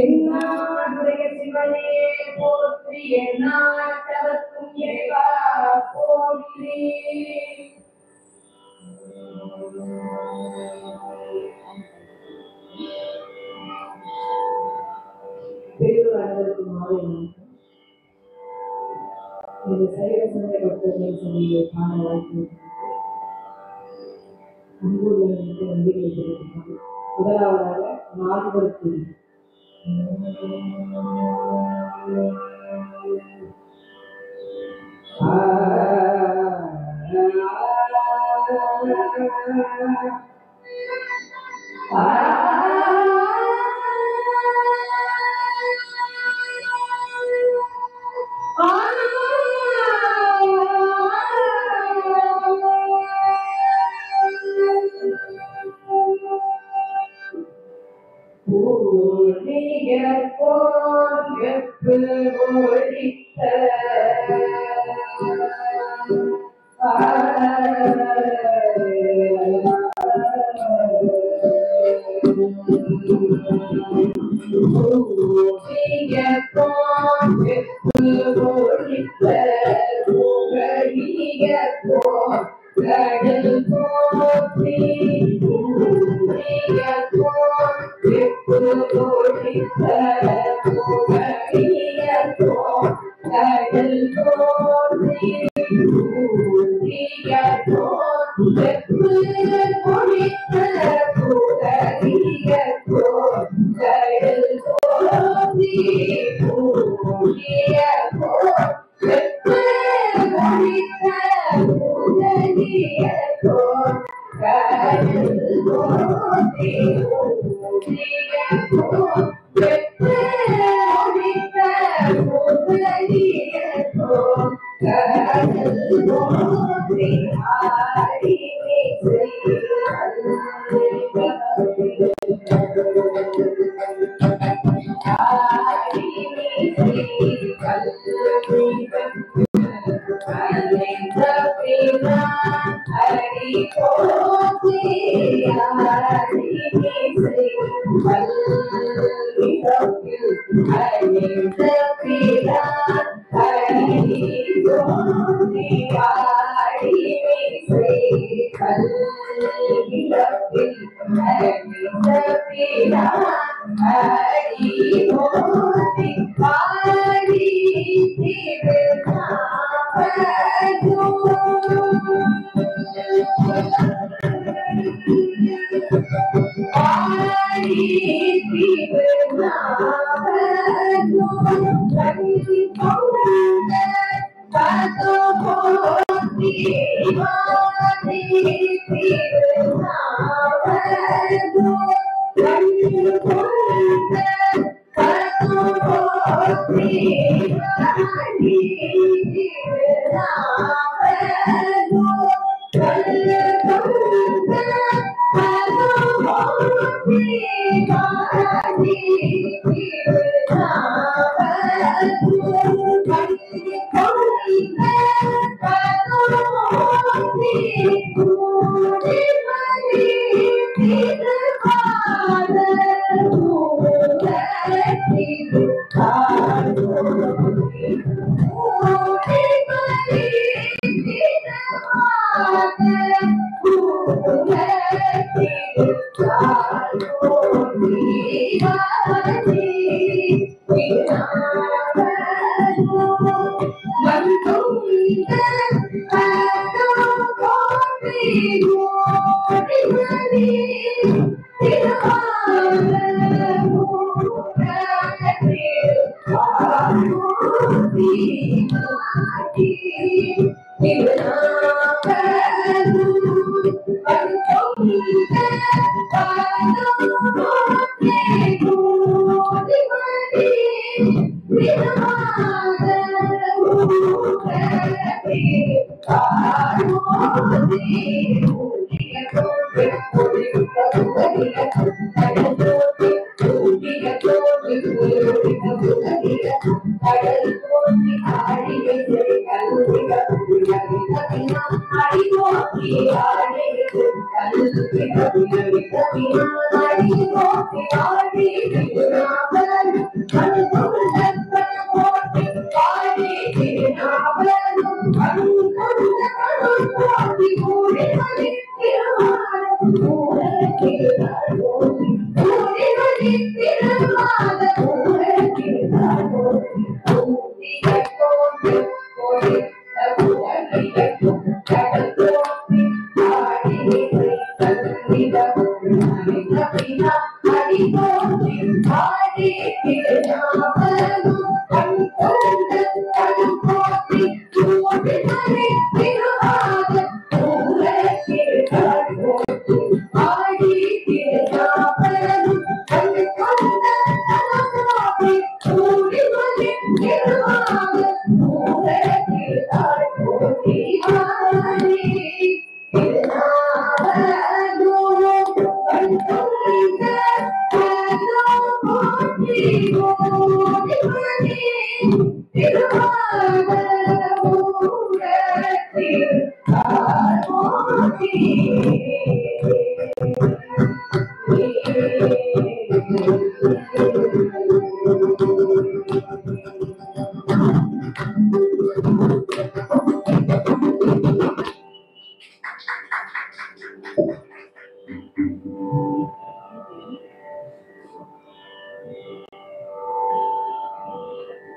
என்னாடுடைய சிவனே போற்றி, எந்நாட்டவர்க்கும் இறைவா போற்றி. பெரியோர் அனைவருக்கும் மாலை இந்த சைவ சமய பக்தர்கள் சபையை காண வாய்ப்பு அன்புள்ள நன்றிகளை தெரிவிக்கிறார்கள். முதலாவதாக நால்வருக்கு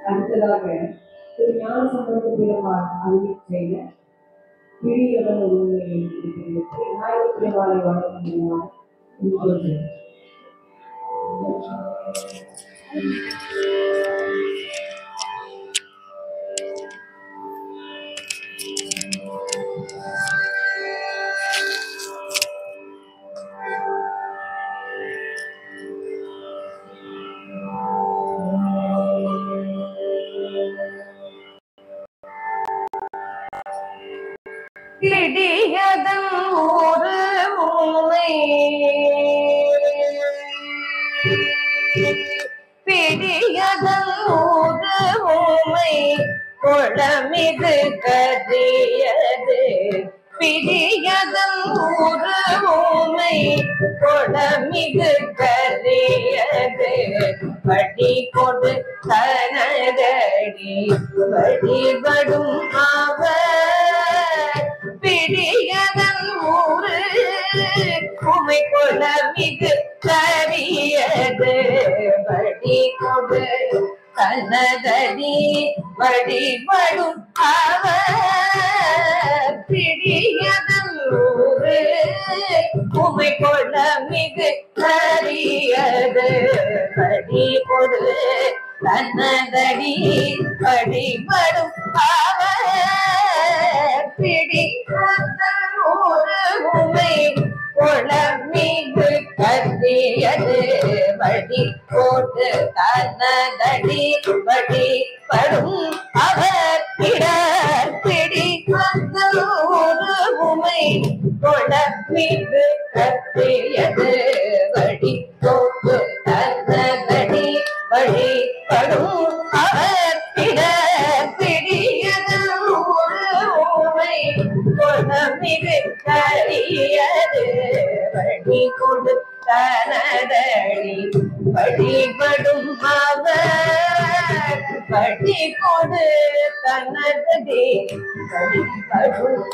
அடுத்ததாக திரு ஞானசம்பந்த பெருமாள் அருளி செய்த பிடியவன் உண்மையை விநாயகர் பெருமாளை வழங்குகிறார். பிடியதன் ஒரு உண்மை பிடியதன் ஒரு உண்மை கொளமிது கதியது பிடியதன் ஒரு உண்மை கொளமிது கதியது படி கொடு தனதடி வழிபடும் அவர் பிடியதன் ஊரு உமை கொள்ள மிகு கரியது வடி கொடு தனதடி வழிபடும் அவர் பிடியதன் ஊரு உமை கொள்ள மிகு கரியது வடி கொடு தன்னதடி வழிபடும் அவர் பிடியதன் ஊரு உமை கொள்ள மிகு கரியது வடி போட்டு தன்னதடி வழிபடும் அவர் இடர் பிடியதன் ஊரு உமை கொள்ள மிகு கரியது வடி போட்டு தன்னதடி வழிபடும் அவர் இடர் பிடியதன் ஊரு உமை கொள்ள மிகு கரியது வழி கொண்டு தனதடி வழிபடும் அவர் வழி கொடு தனதடி வழிபடும்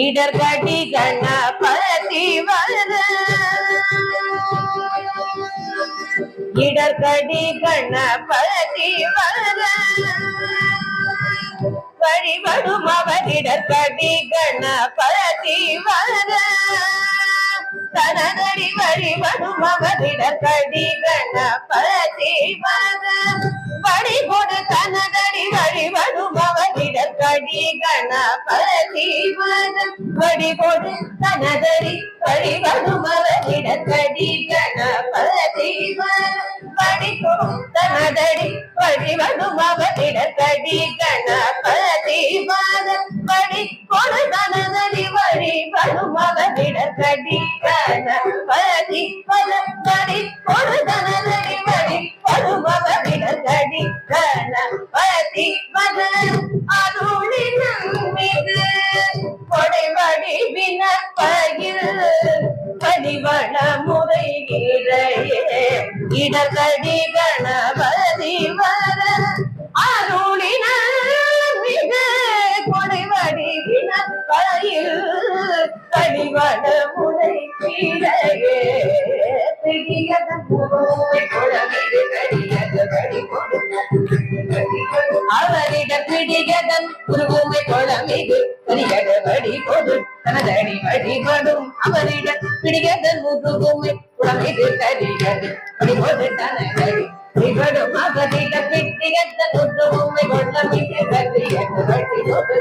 இடர்கடி கணபதி வர இடர்கடி கணபதி வர வழிபடும் அவர் இடர்கடி கணபதி வர தனதடி வழிபடும் அவர் இடர்கடி கணபதி வர வழி கொடு தனதடி வழிபடும் அவர் இடர்கடி கணபதி வர வழி கொடு தனதடி வழிபடும் அவர் இடர்கடி கணபதி வர வழி கொடு தனதடி வழிபடும் அவர் இடர்கடி கணபதி வர வழி கொடு தனதடி வழிபடும் அவர் இடர்கடி கணபதி வர வழி கொடு தனதடி வழிபடும் அவர் இடர்கடி கணபதி வர அருளின் மீது கொடை வடிவின பகிர் பரிவள முறை இடர்கடி கணபதி வர அருளின மிகு கொடை வடிவின வடிவட முனை கீழையே பிடியதன் குழமிது கடியது வடி அவரிட பிடியதன் குருவுமை குழமிது கரியட வடி கொடு தனதடி வழிபடும் அவரிட பிடியதன் முருகுமை குழமிது கரியது வடி கொடு தனதடி வழிபடும் அவரிட பிடியதன் முருகுமை குழமிது கரியது வடி கொடு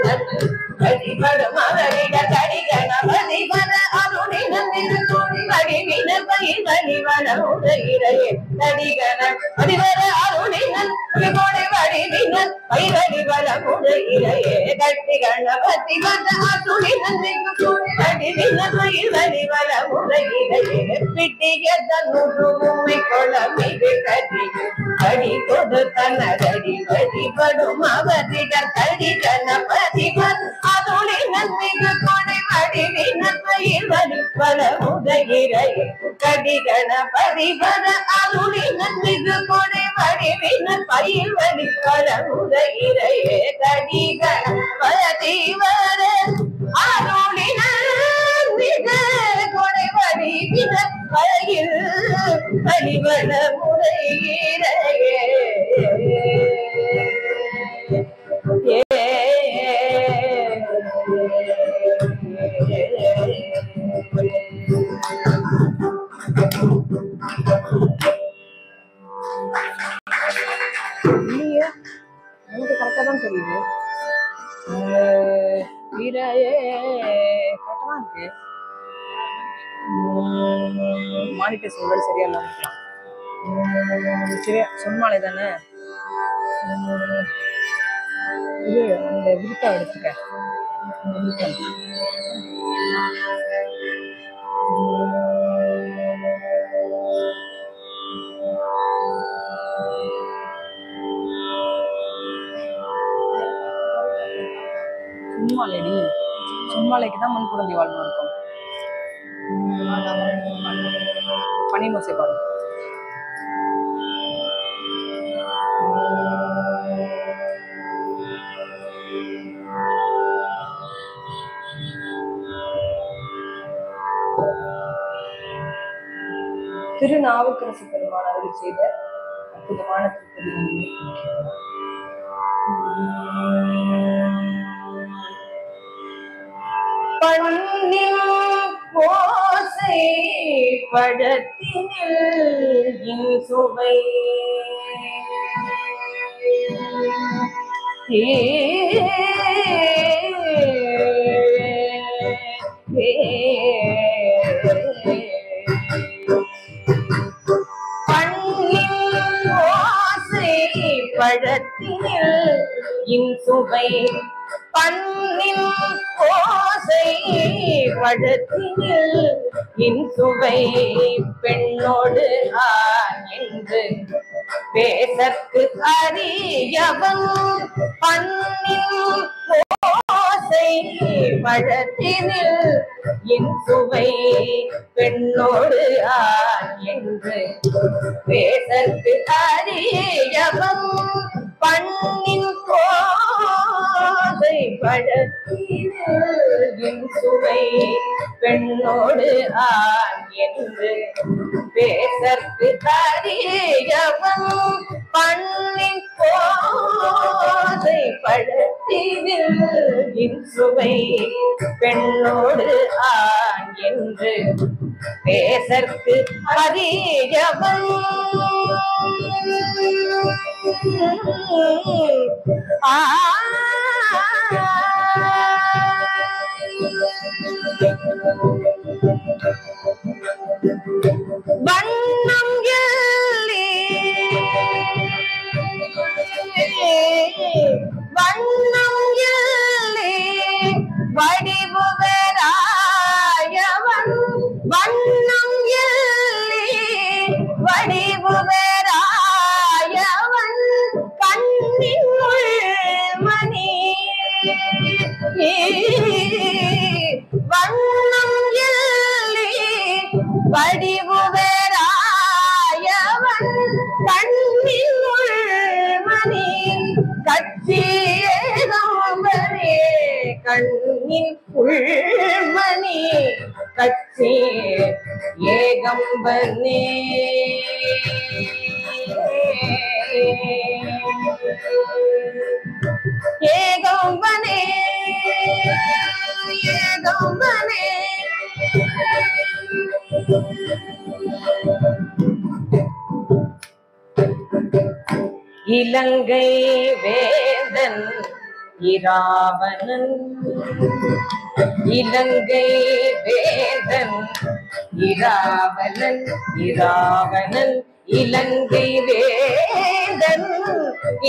வழிபடும் அவரிட கடிகணபதி வர அருணி நந்திரு தோழி வடிவின பயிர் வழிவன உடையிடையே கடிகண வடிவர அருணி நந்தி கோடை வடிவின பயிர் வழிவன உடையிடையே கட்டி கணபதி வர அருணி நந்தி தோழி வடிவின பயிர் வழிவன உடையிடையே பிட்டியதன் முருகுமை குழமிது கடி கடி கொடு தனதடி வழிபடும் அவரிட கடி கணபதி வர அருணி நந்தி கோடை வடிவின பயிர் வழிவன உடையிடையே கடி கணபதி வர அருணி நந்தி கோடை வடிவின பயிர் வழிவன உடையிடையே கடி கணபதி வர அருணி நந்தி கோடை வடிவின பயிர் வழிவன உடையிடையே இல்லையே எனக்கு கரெக்டா தான் தெரியுது கரெக்டா தான் இருக்கு மானிட்டர் சொல்றது சரியா இல்லாம இருக்கலாம் சரியா சொன்னாலே தானே இது அந்த விருத்தா எடுத்துக்க சும்மாலேடி சும்மாலைக்கு தான் முன் குழந்தை வாழ்வு இருக்கும் பனி மோசை பாடும் திருநாவுக்கரசு பெருமான் அருள் செய்த அற்புதமான திருப்பதி பண்ணில் ஓசை படத்தினில் இன்சுவை பழத்தினில் இன்சுவை பண்ணின் ஓசை பழத்தினில் இன்சுவை பெண்ணோடு ஆண் என்று பேசற்கு அறியவன் பண்ணின் ஓசை பழத்தினில் இன்சுவை பெண்ணோடு ஆண் என்று பேசற்கு அறியவன் பண்ணின் ஓசை பழத்தினில் இன்சுவை பெண்ணோடு ஆண் என்று பேசற்கு அறியவன் பண்ணின் ஓசை பழத்தினில் இன்சுவை பெண்ணோடு ஆண் என்று பேசற்கு அறியவன் வண்ணம் எல்லே வண்ணம் எல்லே வடிவு வேறாயவன் வண்ணம் எல்லே வடிவு வேறாயவன் கண்ணின் மணி வண்ணம் எல்லே வடிவு வேறாயவன் கண்ணின் மணி கட்சியே கண்ணின் உள்மணி கட்சி ஏகம்பனே ஏகம்பனே ஏகம்பனே இலங்கை வேந்தன் இராவணன் இலங்கை வேந்தன் இராவணன் இராவணன் இலங்கை வேந்தன்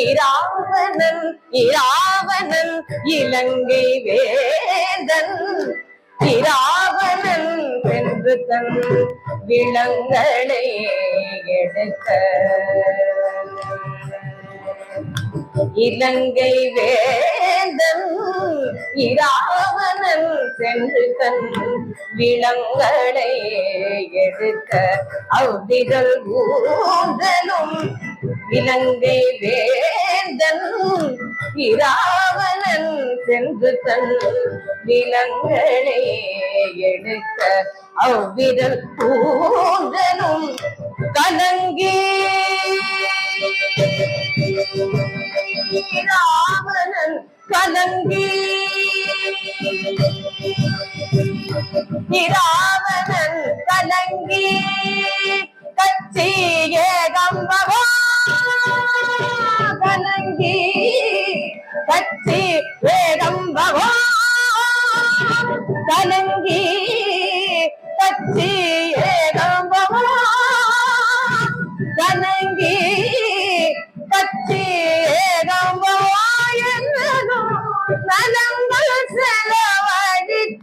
இராவணன் இராவணன் இலங்கை வேந்தன் இராவணன் வென்று தன் விலங்களை எடுக்க இலங்கை வேந்தன் இராவணன் சென்று தன் விலங்களை எடுக்க அவ்விரல் ஊதலும் இலங்கை வேந்தன் இராவணன் சென்று தன் விலங்களை எடுக்க அவ்விரல் ஊதலும் கலங்கி ராவணன் கலங்கி ராவணன் கலங்கி கட்சி ஏகம்பவா கலங்கி கட்சி ஏகம்பவா கலங்கி கட்சி ஏகம்பவா கலங்கி கட்சி ஏகம்பவா என்னும் நலங்கள் செலவழித்தார்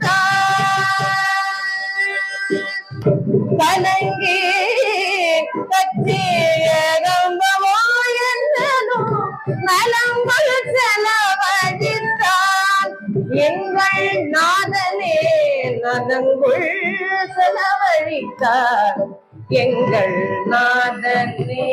கலங்கி கட்சி ஏகம்பவா என்னும் நலங்கள் செலவழித்தார் எங்கள் நாதனே நலங்குள் செலவழித்தார் எங்கள் நாதனே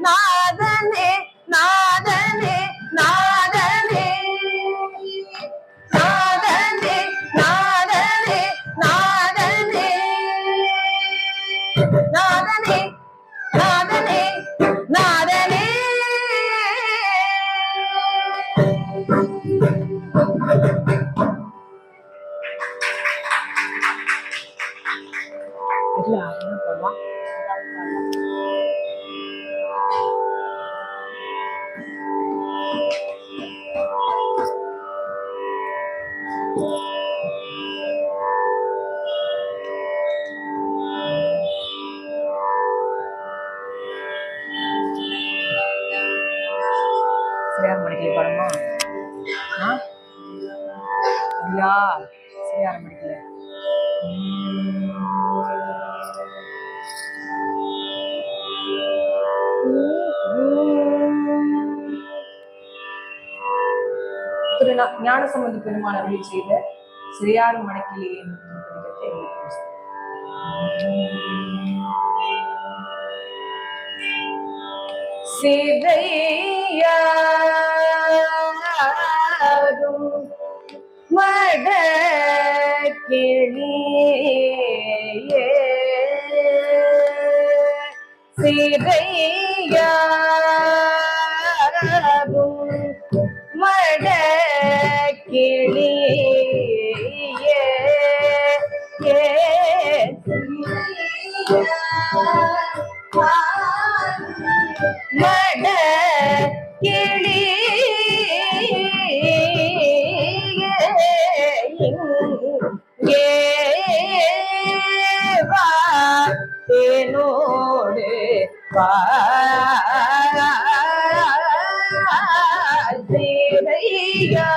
நாதனே நாதனே நாதனே நாதனே நாதனே நாதனே நாதனே நாதனே நாதனே சரியான மணிக்கல படமா இல்லையா சரியான மணிக்கல ஞானசம்பந்த பெருமாள் அருள் செய்த சிறியார் மணக்கிலே சிறையாரும் மடக்கிளியே சிறையாரும் மடக்கிளியே மடக்கிளி தேனோடு பாதையா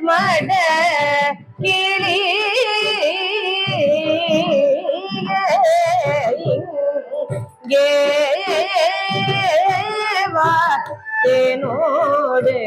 மட கிளி தேனோடு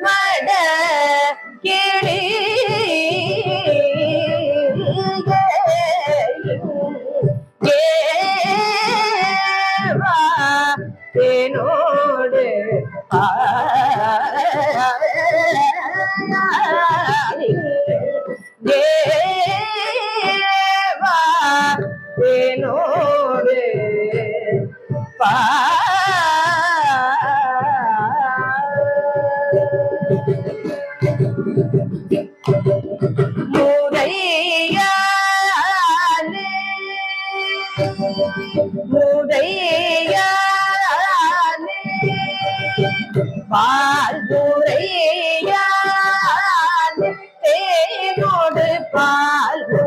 மட கிளி தேனோடு தேவா தேனோடு முறையாலே பால்முறையாலே தேனோடு பால்முறையாலே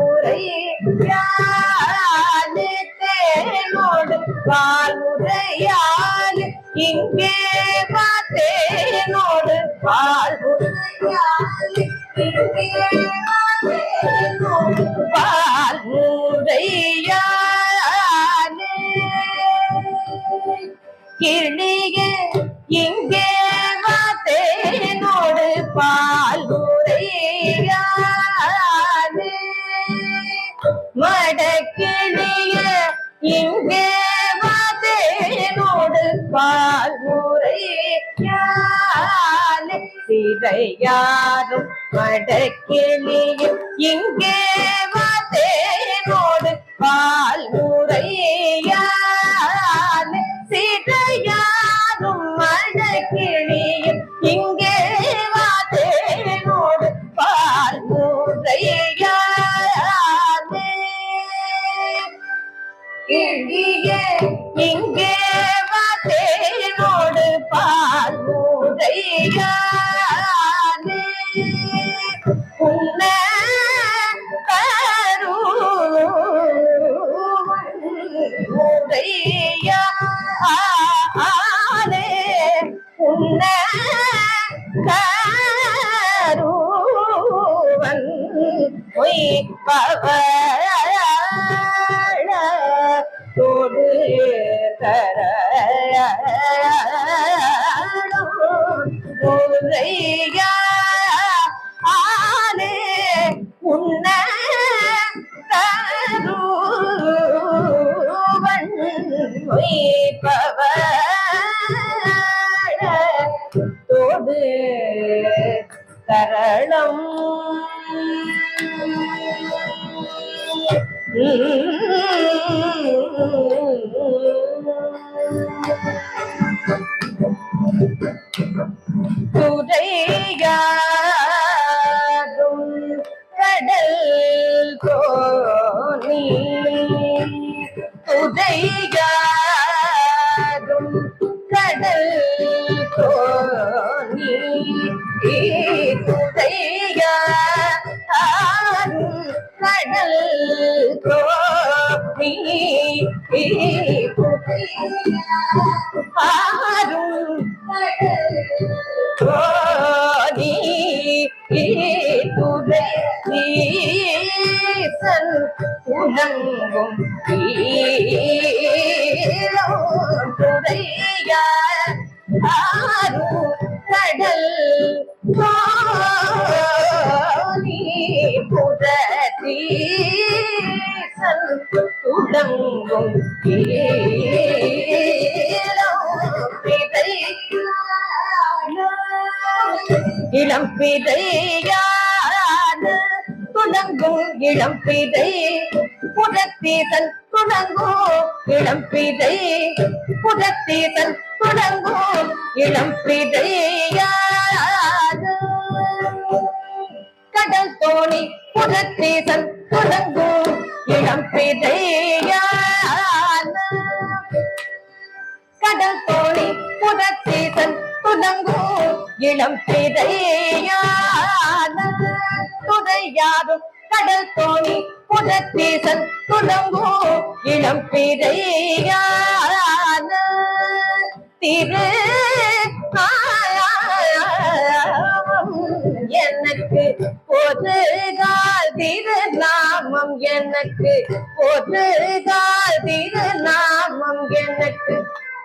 தேனோடு பால்முறையாலே இங்கே தேனோடு பால்முறையாலே இங்கே பால்முறையாலே கிளியே இங்கே தேனோடு பால்முறையாலே மடக்கிளியே இங்கே தேனோடு பால்முறையாலே சிறையாரும் மடக்கிளியே இங்கே தேனோடு பால்முறையாலே சிறையாரும் மடக்கிளியும் இங்கே தேனோடு பால்முறையாலே கிளியே இங்கே தேனோடு பால்முறையாலே உன்ன முறையாலே உன்ன கருவன் பொய்ப்பவளோடு முறையாலே உன்ன கருவன் பொய்ப்பவளோடு தரளம் துறையாரும் கடல் கோணி துறையாரும் கடல் கோணி துறையாரும் கடல் கோணி ஆரும் கோணி துறை ஈசன் உணங்கும் துறையா ஆரும் கடல் கோணி புரதீசன் உணங்கும் இளம் பிதையான துணங்கும் இளம் பிதை புறத்தீசன் துணங்கும் இளம் பிதை புறத்தீசன் துணங்கும் இளம் பிதையான கடல் தோணி புறத்தீசன் துணங்கும் இளம் பிதையான கடல் தோணி புறத்தீசன் துணங்கும் இளம் பிதையான துறையாரும் கடல் தோணி புறத்தீசன் துணங்கும் இளம் பிதையான திரு எனக்கு ஒரு கால் திருநாமம் திருநாமம் எனக்கு ஒரு கால் திருநாமம் எனக்கு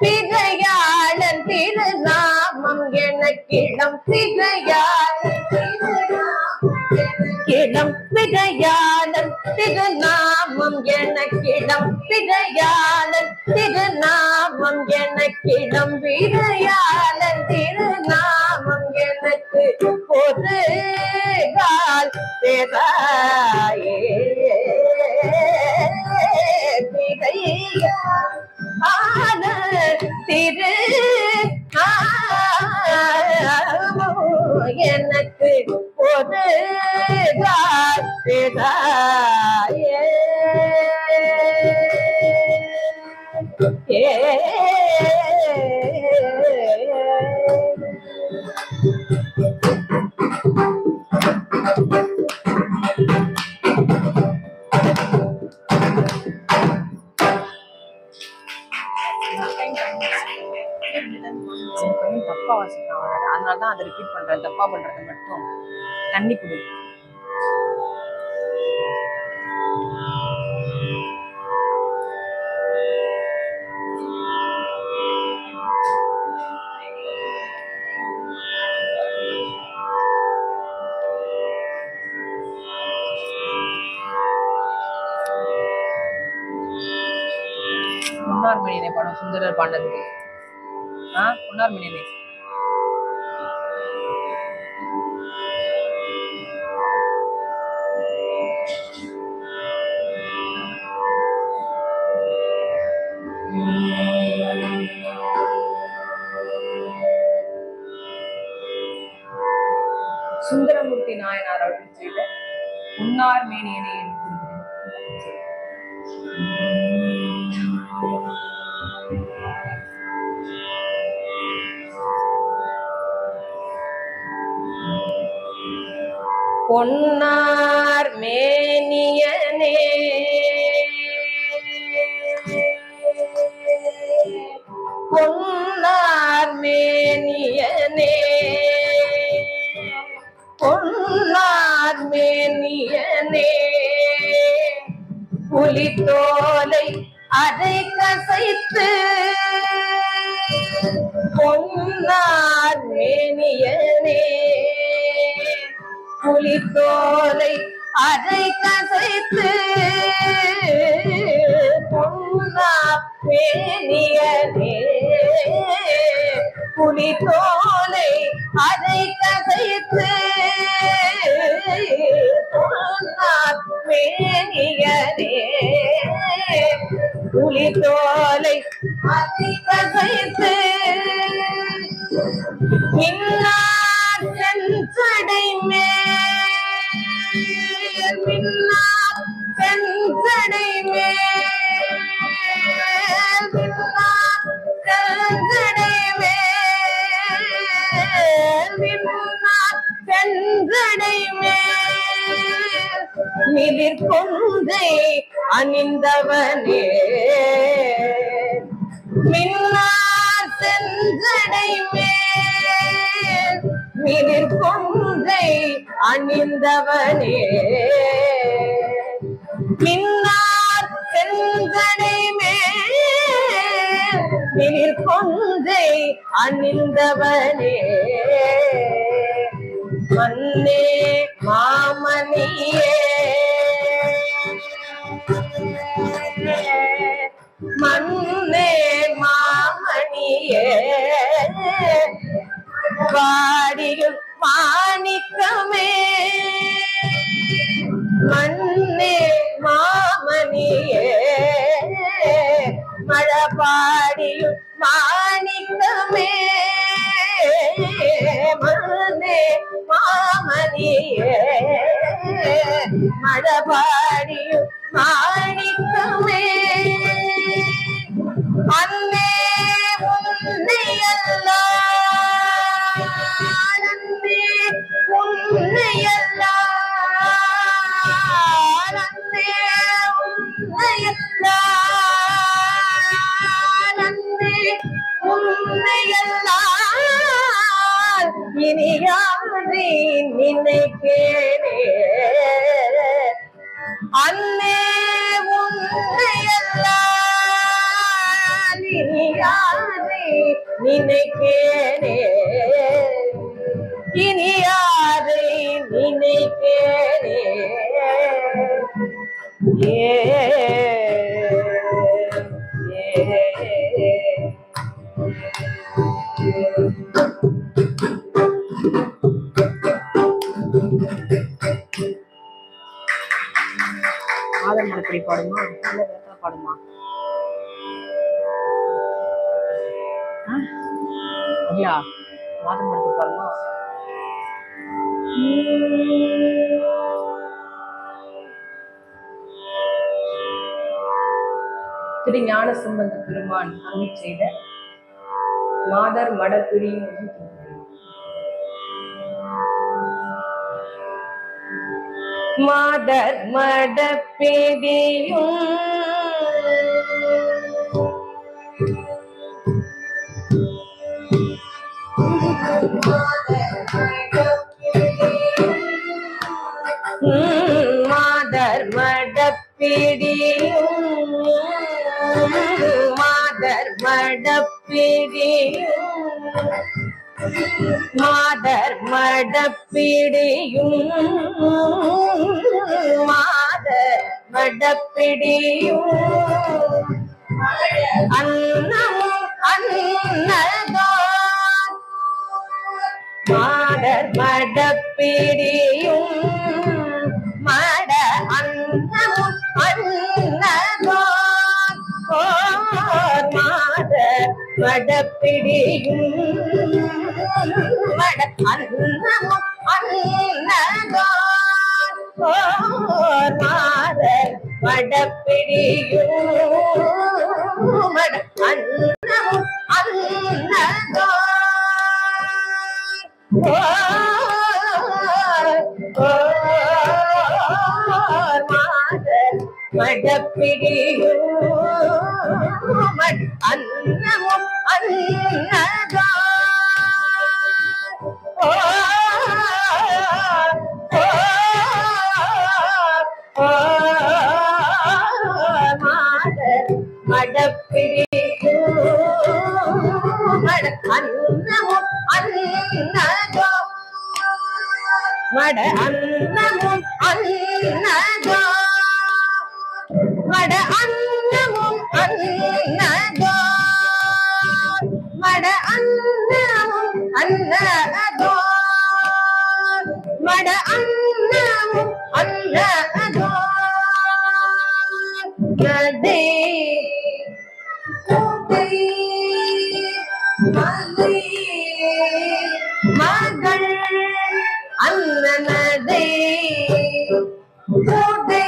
பிறையாளன் திருநாமம் எனக்கிடம் பிறையாளன் இடம் பிறையாளன் திருநாமம் எனக்கிடம் பிறையாளன் திருநாமம் எனக்கிடம் பிறையாளன் திருநாமம் எனக்கு ஒரு கால் பேராயே பிறையாள திரு எனக்கு ஒரு கால் பேராயே தப்பா வாசிக்கிறான், அதனாலதான் அதை ரிப்பீட் பண்றேன். தப்பா பண்றது மட்டும் தண்ணி குடு. பொன்னார்மணியனை படம் சுந்தரர் பாண்டதுக்கு பொன்னார்மணியனை சுந்தரமூர்த்தி நாயனார் அப்படின்னு சொல்லிட்டு பொன்னார் மேனியனை பொன்னார் மேனியனே பொன்னார் மேனியனே பொன்னார் மேனியனே புலித்தோலை அதை கசைத்து பொன்னார் மேனியனே புலித்தோலை அதை கசைத்து பொன்னார் மேனியனே புலித்தோலை அதை கசைத்து பொன்னார் மேனியனே புலித்தோலை அதை கசைத்து மின்னார் செஞ்சடை மேல் மின்னார் செஞ்சடை மேல் மின்னார் செஞ்சடை மேல் மின்னார் செஞ்சடை மேல் மிதிர் கொன்றை அணிந்தவனே மின்னார் செஞ்சடை மேல் மிதிர் கொன்றை அணிந்தவனே மின்னார் செஞ்சடை மேல் மிதிர் கொன்றை அணிந்தவனே மன்னே மாமணியே மன்னே மாமணியே வாடியும் மாணிக்கமே மன்னே மாமணியே மழபாடியும் மாணிக்கமே மன்னே மாமணியே மழபாடியும் மாணிக்கமே அன்னே உன்னையல்லால் அன்னே உன்னையல்லால் அன்னே உன்னையல்லால் அன்னே உன்னையல்லால் இனி யாரை நினைக்கிறே அன்னே உன்னையெல்லாம் இனி யாரை நினைக்கிறே இனி யாரை நினைக்கிறே ஆதர் மடப்படி பாடுமா இல்ல வேற பாடுமா? ஐயா ஆதர் மடப்படி பாடுமா? திரு ஞான சம்பந்த பெருமான் அருள் செய்த மாதர் மடப்பிடியும் மாதர் மடப்பிடியும் மாதர் மடப்பிடியும் மாதர் மடப்பிடியும் மாதர் மடப்பிடியும் மாதர் மடப்பிடியும் அன்னமும் அன்னதோ மாடர் மடப்பிடியும் மட அன்னமும் அன்னதோ மாடர் மடப்பிடியும் மட அன்னமும் அன்னதோ மாடர் மடப்பிடியும் மட அன்னமும் அன்னதோ மாதர் மடப்பிடியும் மட அன்னமும் அன்னதோ மாதர் மடப்பிடியும் மட அன்னமும் அன்னதோ மட அன்னமும் அன்னதோ மட அன்னமும் அன்னதோ மட அன்னமும் அன்னதோ மட அன்னமும் அன்னதோ நடை மலை மகள் அன்னநடை கோட்டை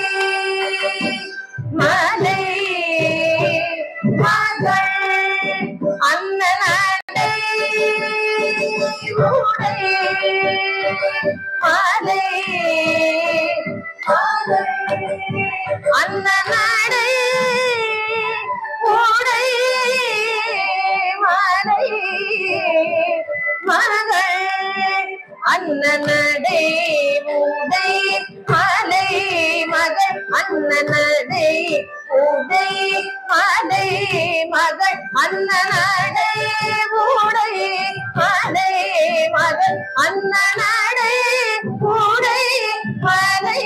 மலை மகள் அன்னநடை கோடை மலை அன்னநடை கோடை மலை மகள் அன்னநடை உடை மலை மகள் அன்னநடை உடை மலை மகள் அன்னநடை உடை மலை மகள் அன்னநடை உடை மலை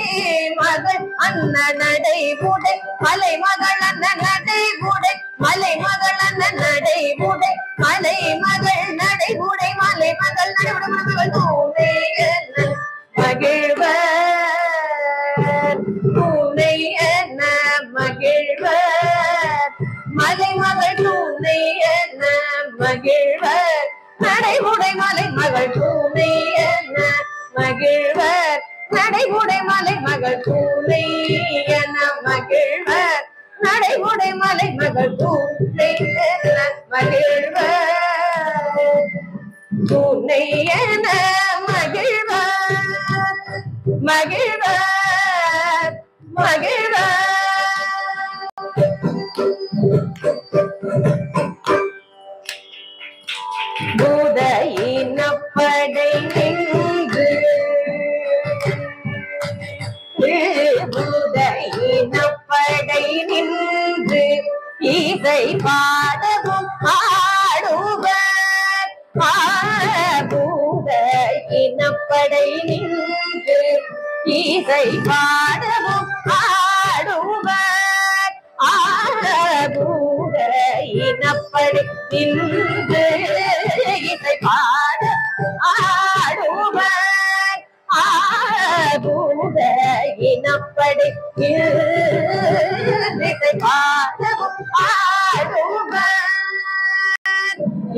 மகள் அன்னநடை உடை மலை மகள் அன்னநடை உடை மலை மகள் அன்னநடை உடை மலை மகள் நடை உடை மலை மகள் நடை மகள் தூணை மகிழ்வர் தூணை என மகிழ்வர் மலை மகள் தூணை என மகிழ்வர் நடை உடை மலை மகள் தூணை என மகிழ்வர் நடை உடை மலை மகள் தூணை என மகிழ்வர் நடை உடை மலை மகள் தூணை என மகிழ்வர் தூணை என மகிழ்வர் மகிழ்வர் மகிழ்வர் பூத இனப்படை நின்று பூத நின்று இசை பாடவும் ஆடுவர் பூத இனப்படை நின்று இசை பாடவும் ஆடுவர் பூத இனப்படை நின்று இசை பாட ஆடுவர் பூத இனப்படை இசை பாடவும் ஆடுவர்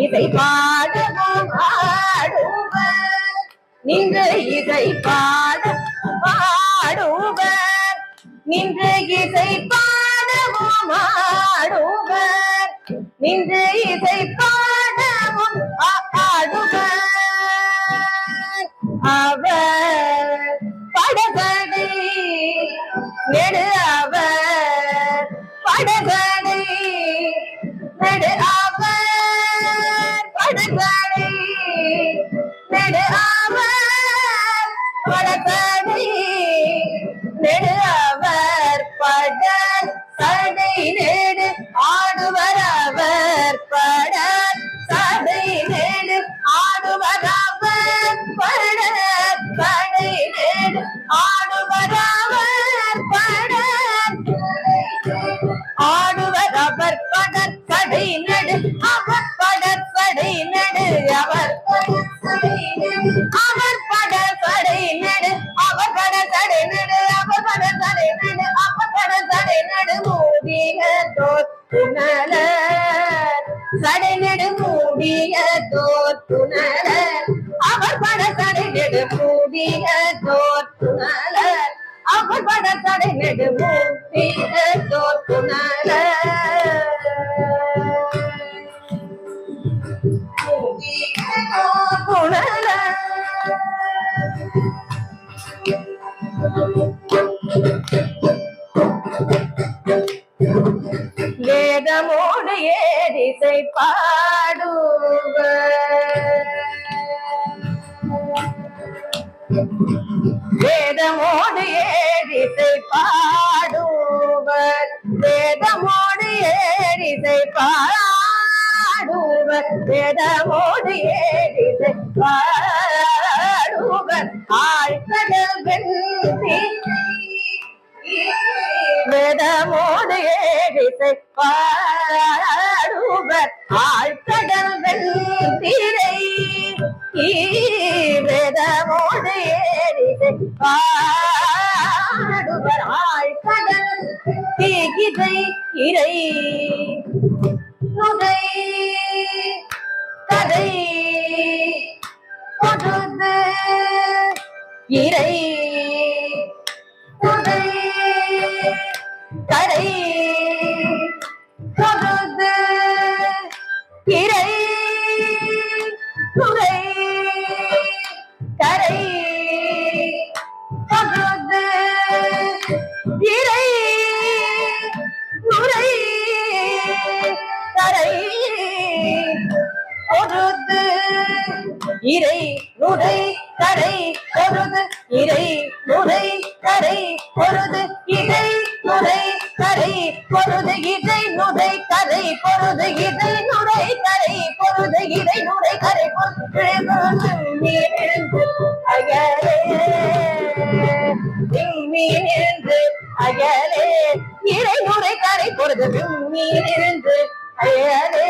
இசை பாடவும் ஆடுவர் நின்று இசை பாட ஆடுவர் நின்று இசை பாடவும் ஆடுவர் நின்று இசை பாடவும் ஆடுவர் அவர் படகடை நெடு அவர் படகடை நெடு அவர் படகடை நெடு அவர் படகடை நெடு அவர் பட சடை நெடு ஆடுவர் அவர் பட சடை நெடு ஆடுவர் அவர் பட சடை நெடு ஆடுவர் அவர் பட ஆடுவர் அவர் பட சடை நெடு அவர் பட சடை நெடு அவர் அவர் பட சடை நெடு அவர் பட சடை நெடு அவர் பட சடை நெடு அவர் பட சடை நெடு மூடிய தோற்றுணர் சடை நெடு மூடிய தோற்றுணர் அவர் பட சடை நெடு மூடிய தோற்றுணர் அவர் பட சடை நெடு மூடிய தோற்றுணர் வேதமோடு ஏதிசை பாடுவர் வேதமோடு ஏதிசை பாடுவர் வேதமோடு ஏதிசை பாடுவர் வேதமோடு ஏதிசை பாடுவர் ஆழ்கடல் வெள்ளி வேதமோடு ஏதிசை பாடுவர் ஆழ்கடல் வெள்ளிரை வேதமோடு ஏதிசை பாடுவர் ஆழ்கடல் தீகிதை இறை நுதை கதை பொருது இறை நுதை கரை பொருது இறை நுரை கரை பொருது இறை நுரை கரை பொருது இறை நுரை கரை பொருது இறை நுரை கரை பொருது இறை நுரை கரை பொருது இறை நுரை கரை பொருது இறை நுரை கரை பொருது இறை நுரை கரை பொருது அகலே மீனிருந்து அகலே இறை நுரை கரை பொருது மீனிருந்து அயலே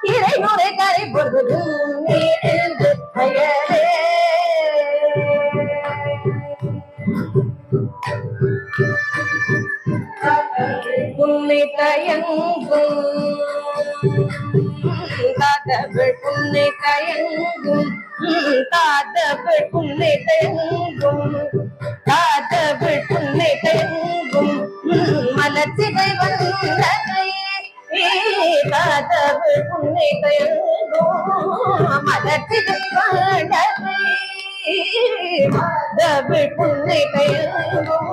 இறை நுரை கரை பொருது மீனிருந்து அயலே உன்னை தயங்கும் காதவள் உன்னை தயங்கும் காதவள் உன்னை தயங்கும் காதவள் உன்னை தயங்கும் மலர்ச்சிதை வந்ததை காதவள் உன்னை தயங்கும் மலர்ச்சிதை வந்ததை காதவள் உன்னை தயங்கும்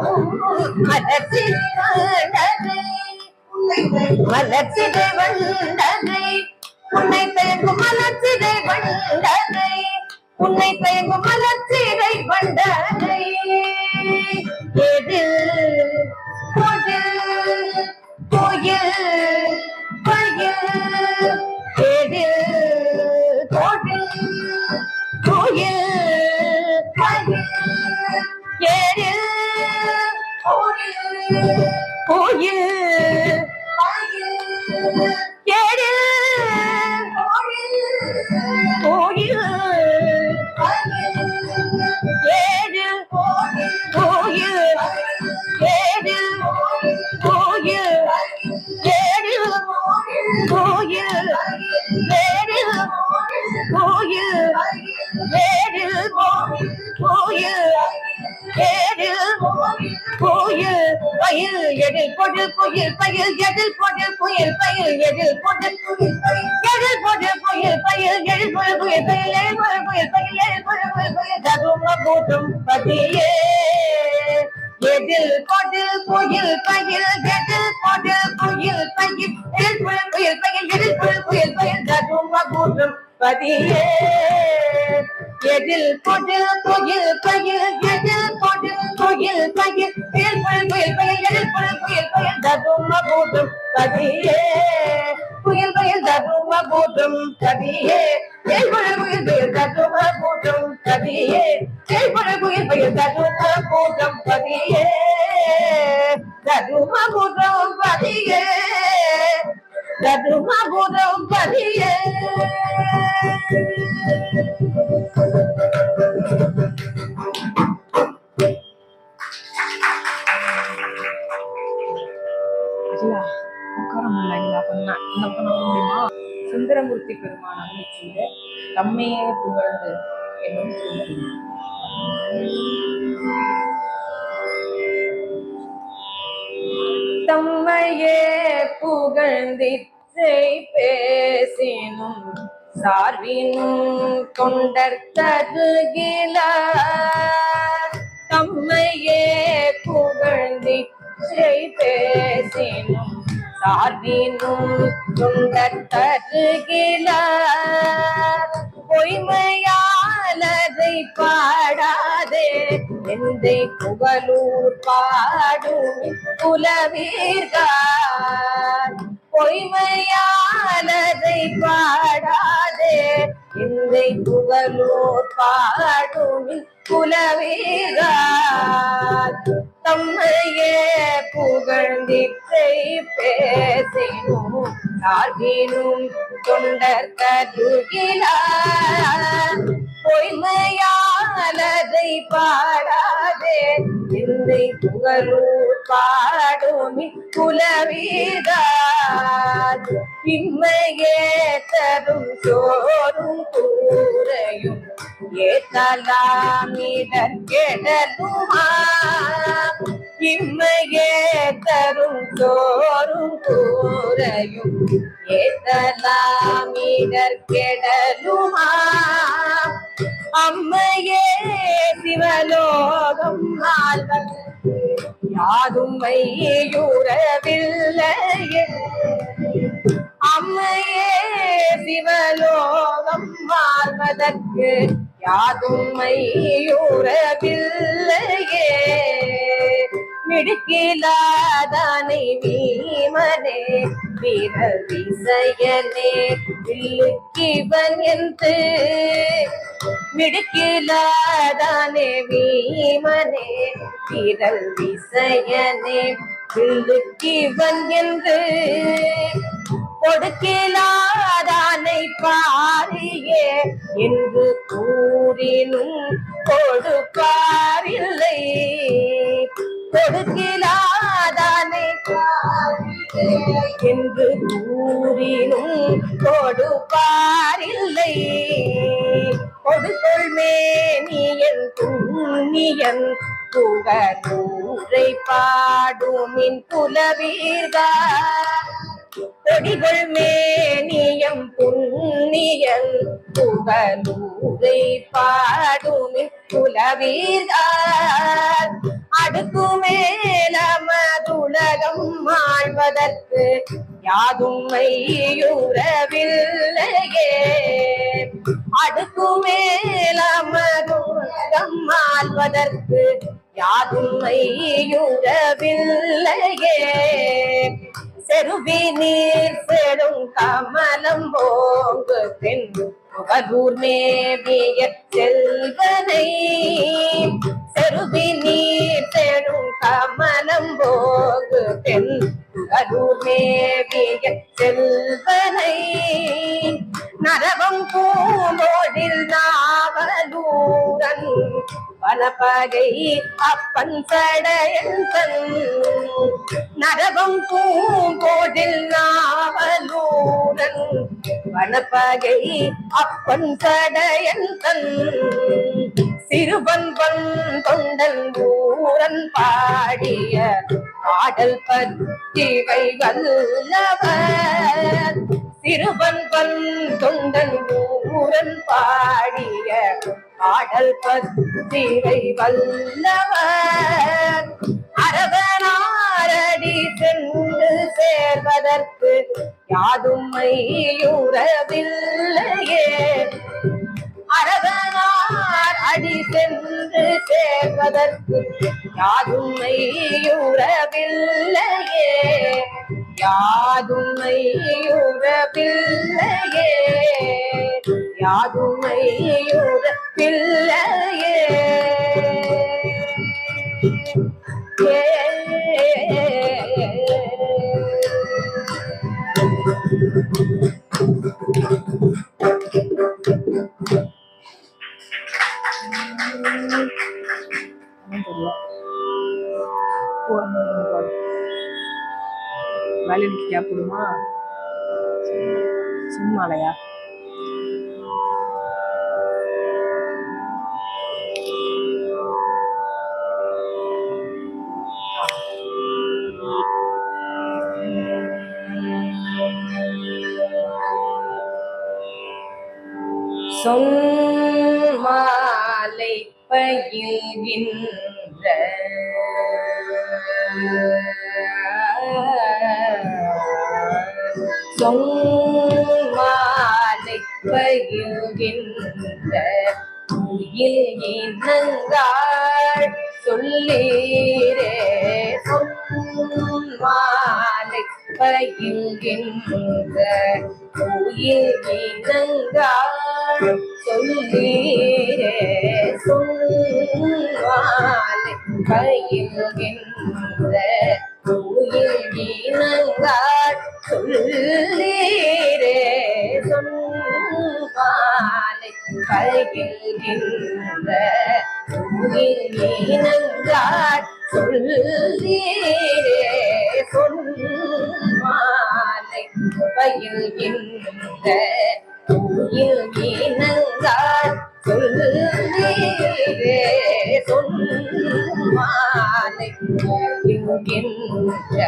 மலர்ச்சிதை வந்ததை மலர்ச்சிதை வந்ததை உன்னை தயங்கும் மலர்ச்சிதை வந்ததை உன்னை தயங்கும் மலர்ச்சிதை வந்ததை எதில் ஏழில் கோயில் பயில் எழில் பொழில் குயில் பயில் எழில் பொழில் குயில் பயில் எழில் பொழில் குயில் பயில் எழில் பொழில் குயில் பயில் எழில் பொழில் குயில் பயில் எழில் பொழில் குயில் பயில் எழில் பொழில் குயில் பயில் தரும கூட்டும் பதியே எதில் பொழில் குயில் பயில் எதில் பொழில் குயில் பயில் எழில் பொழில் குயில் பயில் எழில் பொழில் குயில் பயில் தரும கூட்டும் பதியே எதில் பொழில் குயில் பயில் எதில் பொழில் குயில் பயில் எழில் பொழில் குயில் பயில் எழில் பொழில் குயில் பயில் தரும கூட்டும் பதியே குயில் பயில் தரும கூட்டும் பதியே எழில் பொழில் குயில் பயில் தரும கூட்டும் பதியே எழில் பொழில் குயில் பயில் தரும கூட்டும் பதியே தரும கூட்டும் பதியே தரும கூட்டும் பதியே அகிலா உட்கார முடியல அகிலா பண்ண இந்த பக்கம் நம்ப முடியுமா? சுந்தரமூர்த்தி பெருமான் அருளி செய்த தம்மையே புகழ்ந்து என்னும் திருமணம். தம்மையே புகழ்ந்திற்றை பேசினும் சார்பினும் தொண்டர் தருகில தம்மையே புகழ்ந்திற்றை பேசினும் சார்பினும் தொண்டர் தருகில பொய்மையானதை பாடாதே எந்தை புகழூர் பாடும் புலவீர்கள் பொய்மையானதை பாடாதே எந்தை புகழூர் பாடும் புலவீர்கள் தம்மையே புகழ்ந்திற்றை பேசினும் சார்பினும் தொண்டர் கருகிலார் பொய்மையானதை பாடாதே எந்தை புகழூர் பாடும் புலவீர்கள் இம்மையே தரும் சோறும் கூரையும் ஏத்தலாம் இடர் கெடலுமா இம்மையே தரும் சோறும் கூரையும் ஏத்தலாம் இடர் கெடலுமா அம்மையே சிவலோகம் ஆழ்வது யாதும் மையுறவில்லையே அம்மையே சிவலோகம் வாழ்வதற்கு யாதும் மையுறவில்லையே மிடுக்கிலாதானை வீமனே வீரர் விசையனே வில்லுக்கிவன் என்று மிடுக்கிலாதானே வீமனே வீரர் விசையனே வில்லுக்கிவன் என்று கொடுக்கிலாதானை பாரியே என்று கூறினும் கொடுப்பாரில்லை கொடுக்கிலாதானை என்று கூறினும் கொடுப்பாரில்லை கொடுக்கொள் மேனியன் புண்ணியன் புகழூரை பாடுமின் புலவீர்கள் கொடிகள் மேனியம் புண்ணியன் புகழூரை பாடுமின் புலவீர்கள் அடுக்கு மேலமதுலகம் ஆழ்வதற்கு யாதும் மையுறவில்லையே அடுக்கு மேலமதுலகம் ஆழ்வதற்கு யாதும் மையுறவில்லையே செருவி நீர் செடும் கமலம் போங்கு தென் புகழூர் மேவிய செல்வனை செருவி நீர் செடும் கமலம் போங்கு தென் புகழூர் மேவிய செல்வனை நரவம் பூங்கோடில் நாவலூரன் வனப்பகை அப்பன் சடையன் நரவம் பூங்கோடில் நாவலூரன் வனப்பகை அப்பன் சடையன் சிறுபன்பன் தொண்டன் ஊரன் பாடிய பாடல் பத்திவை வல்லவர் சிறுபன்பன் தொண்டன் ஊரன் பாடிய பாடல் பத்திவை வல்லவர் அரவனாரடி சென்று சேர்வதற்கு யாதும் மையுறவில்லையே அரவனார் அடி சென்று சேர்வதற்கு யாதும் மையுறவில்லையே யாதும் மையுறவில்லையே யாதும் மையுறவில்லையே வேலைக்கு கேப்பிடுமா சும்மாலையா சொன்மாலை பயில்கின்ற சொன்மாலை பயில்கின்ற உயில் இனங்காள் சொல்லீரே சொன்மாலை பயில்கின்ற உயில் இனங்காள் சொல்லீரே சொன்மாலை பயில்கின்ற உயில் இனங்காள் சொல்லீரே சொன்மாலை பயில்கின்ற உயில் இனங்காள் சொல்லீரே சொன்மாலை பயில்கின்ற உயில் இனங்காள் சொல்லீரே சொன்மாலை பயில்கின்ற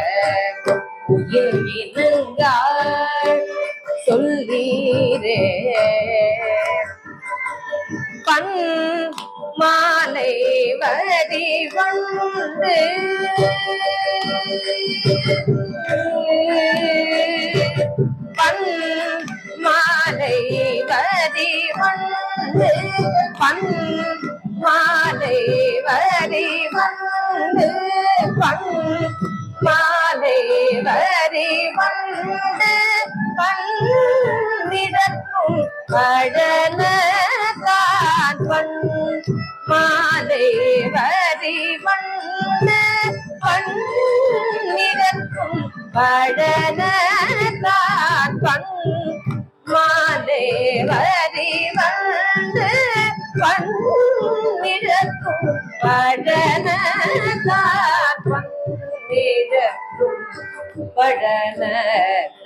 உயில் இனங்காள் சொல்லீரே பண் மாலை வரி வந்து பண் மாலை வரி வந்து பண் மாலை வரி வந்து பண் மாலை வரி வந்து பன்னிடக்கும் படனத்தான் பண் மாலை வரி வந்து பன்னிடக்கும் படனத்தான் பண் மாலை வரி வந்து பன்னிடக்கும் படனத்தான் பன்னிடக்கும் படனத்தான்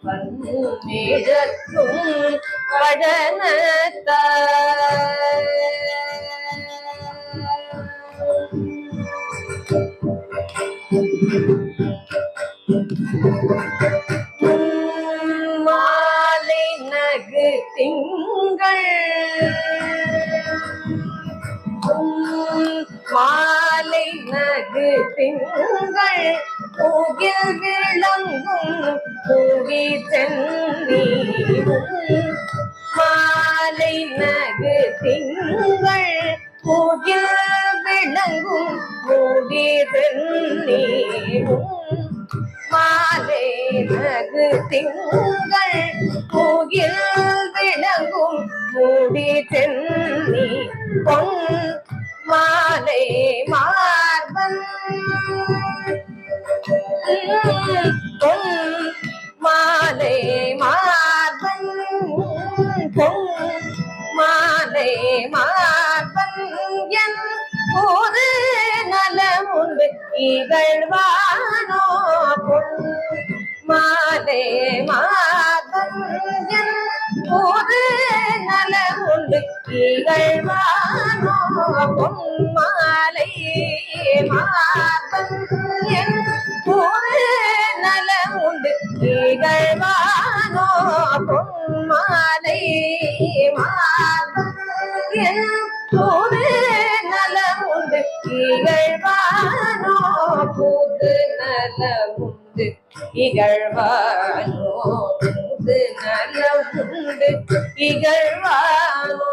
பன்னிடக்கும் படனத்தான் மாலை நகு திங்கள் மாலை நகு திங்கள் பூகில் விளங்கும் பூவி சென்னி மாலை நகு திங்கள் பூகில் விளங்கும் பூவி சென்னி மாலை நகு திங்கள் பூகில் விளங்கும் மூடி சென்னி பொன் மாலை மார்பன் பொன் மாலை மார்பன் பொன் மாலை மார்பன் என் ஒரு நலமுண்டு இகழ்வானோ பொன் மாலை மார்பன் என் ஒரு நலமுண்டு இகழ்வானோ பொன்மாலை மார்பன் என் புது நலம் உண்டு இகழ்வானோ பொன்மாலை மார்பன் என் புது நலம் உண்டு இகழ்வானோ புது நலம் உண்டு இகழ்வானோ புது நலம் உண்டு இகழ்வானோ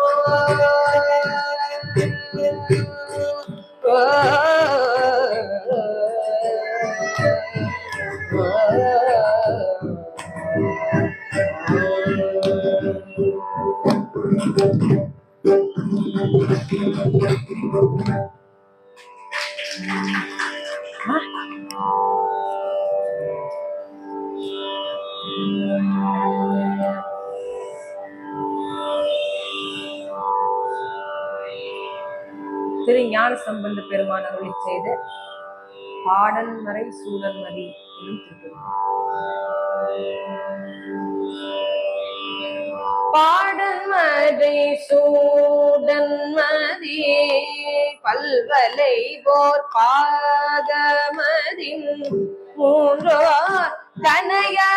திரு ஞான சம்பந்த பெருமான் அருளிச் செய்த பாடல் மறை சூழல் மதி என்னும் திருக்குறள். பாடல் மறை சூடன் மதி பல்வலை போர் பாகமதின் மூன்றோர் கனையா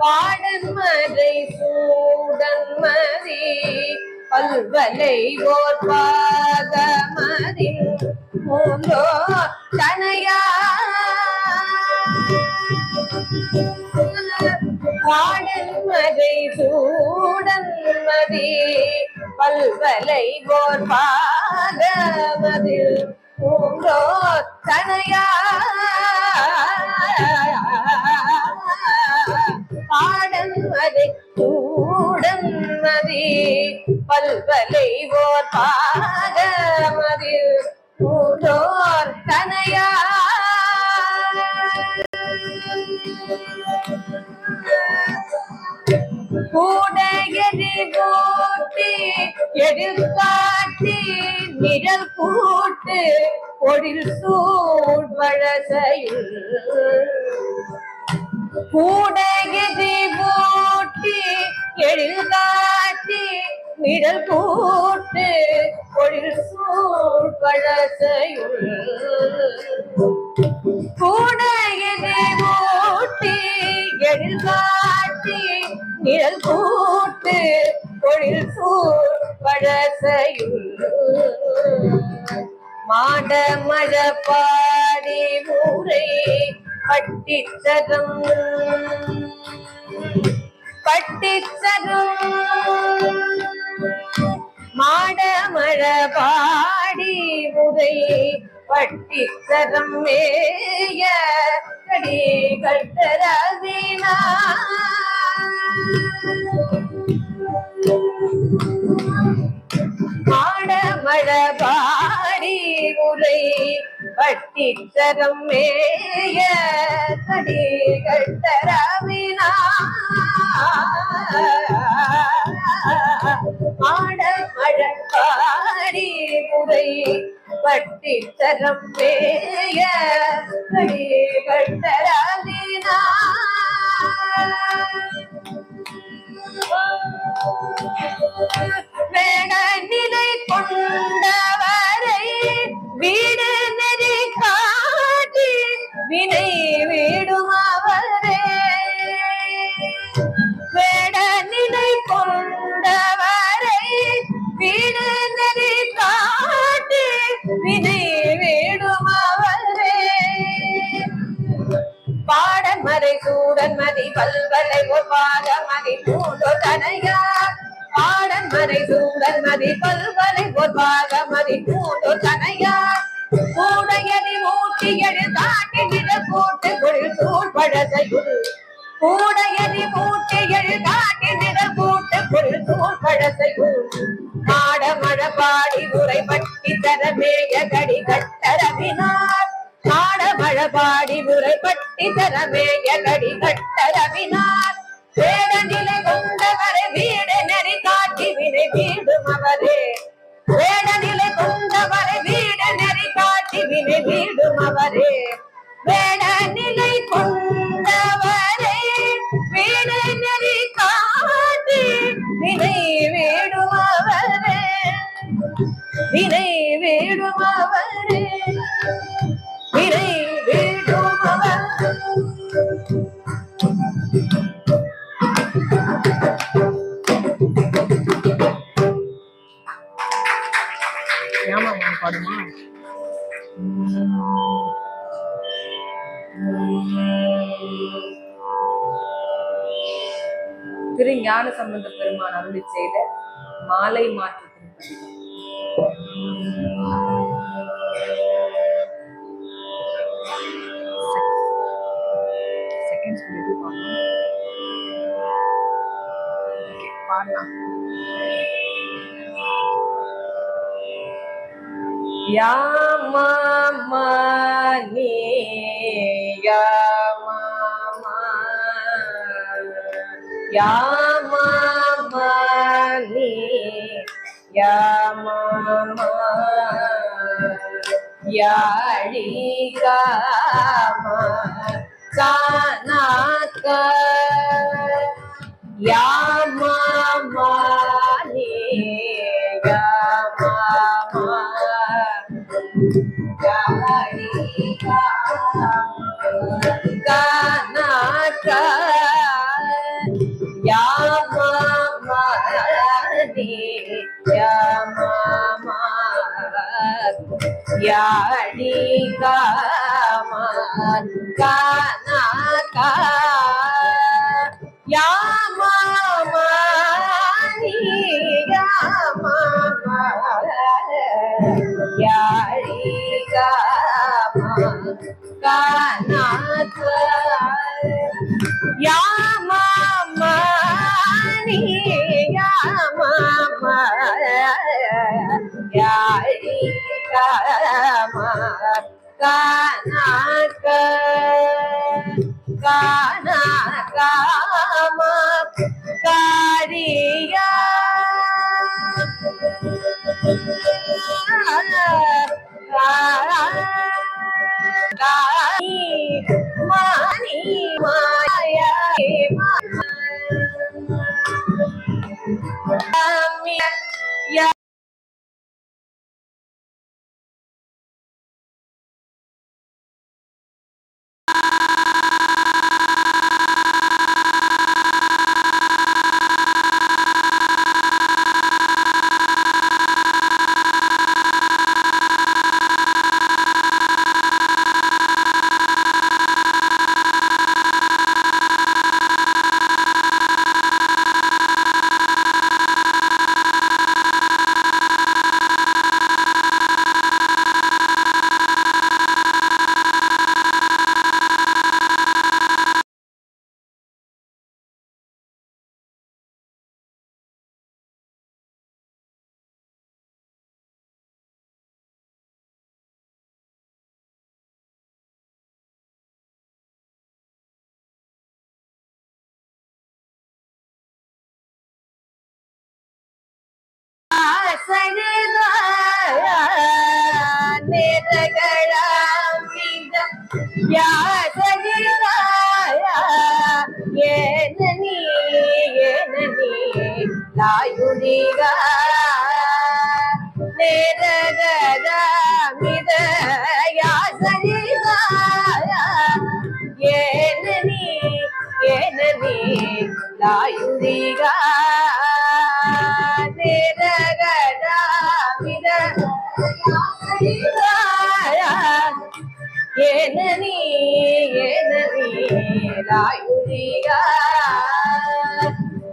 பாடன் மறை சூடன் மதி பல்வலை போர் பாகமதின் மூன்றோர் கனையா பாடன் மறை சூடன் மதி பல்வலை போர் பாகமதில் மூன்றோர் கனையா பாடன் மறை சூடன் மதி பல்வலை போர் பாகமதில் மூன்றோர் கனையா கூடையறி போட்டி எடுக்காட்டி நிழல் கூட்டு பொழில் சூழ்வழசையுள் கூடையறி போட்டி எழுகாட்டி நிழல் கூட்டு பொழில் சூழ்வழசையுள் கூடையறி போட்டி எழுகாட்டி நிழல் கூட்டு பொழில் சூழ்வழசையுள் மாட மழ பாடி ஊரை பட்டிச்சரம் மாட மழ பாடி ஊரை பட்டிச்சரம் மேய கடி கட்டரவினா மாட மழ பாடி உரை பட்டிச்சரம் மேய கடி கட்டரவினா மாட மழ பாடி உரை பட்டிச்சரம் மேய கடி கட்டரவினா வேட நிலை கொண்டவரை வீடு நெறி காட்டி வினை வீடும் அவரே வேட நிலை கொண்டவரை வீடு நெறி காட்டி வினை வீடும் அவரே பாடன் மறை சூடன் மதி பல்வலை ஒரு பாகமதி மூன்றோர் கனையார் பாடன் மறை சூடன் மதி பல்வலை ஒரு பாகமதி மூன்றோர் கனையார் கூடையடி மூட்டி எழுதாட்டி நிழல் கூட்டு பொழில் சூழ்வழசையுள் கூடையடி மூட்டி எழுதாட்டி நிழல் கூட்டு பொழில் சூழ்வழசையுள் நாட மழ பாடி உரை பட்டி தரமேய கடி கட்டரவினார் நாட மழ பாடி உரை பட்டி தரமேய கடி கட்டரவினார் வேட நிலை கொண்டவரை வீடு நெறி காட்டி வினை வீடும் அவரே வேட நிலை கொண்டவரை வீடு நெறி காட்டி வினை வீடும் அவரே வேட நிலை கொண்டவரை வினை வீடுமவரே வினை வீடுமவரே வினை வீடுமவர் ஏமா பாடுமா திரு ஞான சம்பந்த பெருமான் அருளி செய்த மாலை மாற்று பாடலாம். யா மாமா நீ யா மாமா யா மாமா நீ யா மாமா யாழி காமா கானாக்க யா மாமா நீ யா மாமா யாழி காமா கானாக்க யா மாமா நீ யா மாமா யாழி காமா கானாக்க யா மாமா நீ யா மாமா யாழி காமா கானாக்க யா மாமா நீ யா மாமா யாழி காமா கானாக்க கானா காமா காரியா மானி மாயா யா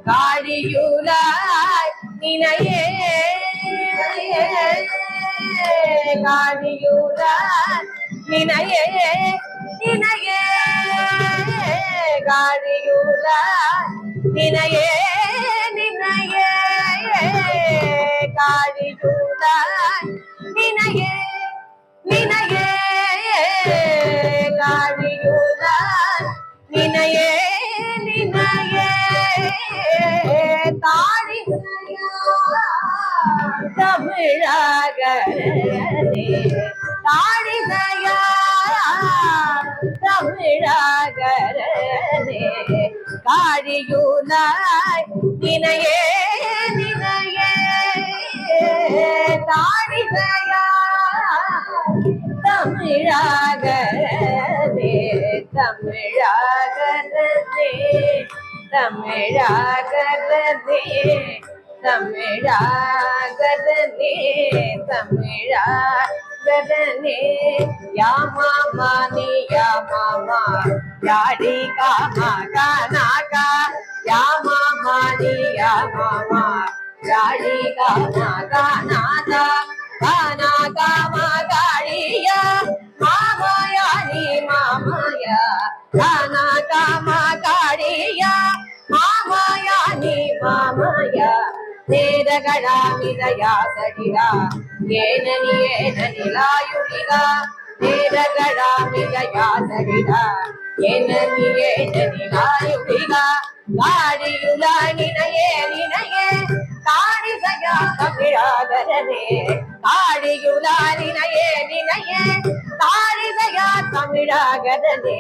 காடியுலாய் நினையே காடியுலாய் நினையே நினையே காடியுலாய் நினையே நினையே காடியுலாய் நினையே நினையே காடியுலாய் நினையே நினையே தாடி தமிழாகரே தாடினையா தமிழாகரே காடியுலாய் நினையே தமிழாகரனே தமிழாகரனே தமிழாகரனே தமிழாகரனே தமிழாகரனே யா மாமா நீ யா மாமா யாடி காமா கானாகா யா மாமா நீ யா மாமா யாடி காமா கானாகா கானா காமா காளியா மாமாயா நீ மாமாயா கானா காமா காளியா மாமாயா நீ மாமாயா நேரகடாமிதயா சடிகா ஏனனி ஏனனிலாயுடிகா நேரகடாமிதயா சடிகா ஏனனி ஏனனிலாயுடிகா காடியுலானினையே நினையே காடிசையா தமிழாகரனே காடியுலானினையே நினையே காடிசையா தமிழாகரனே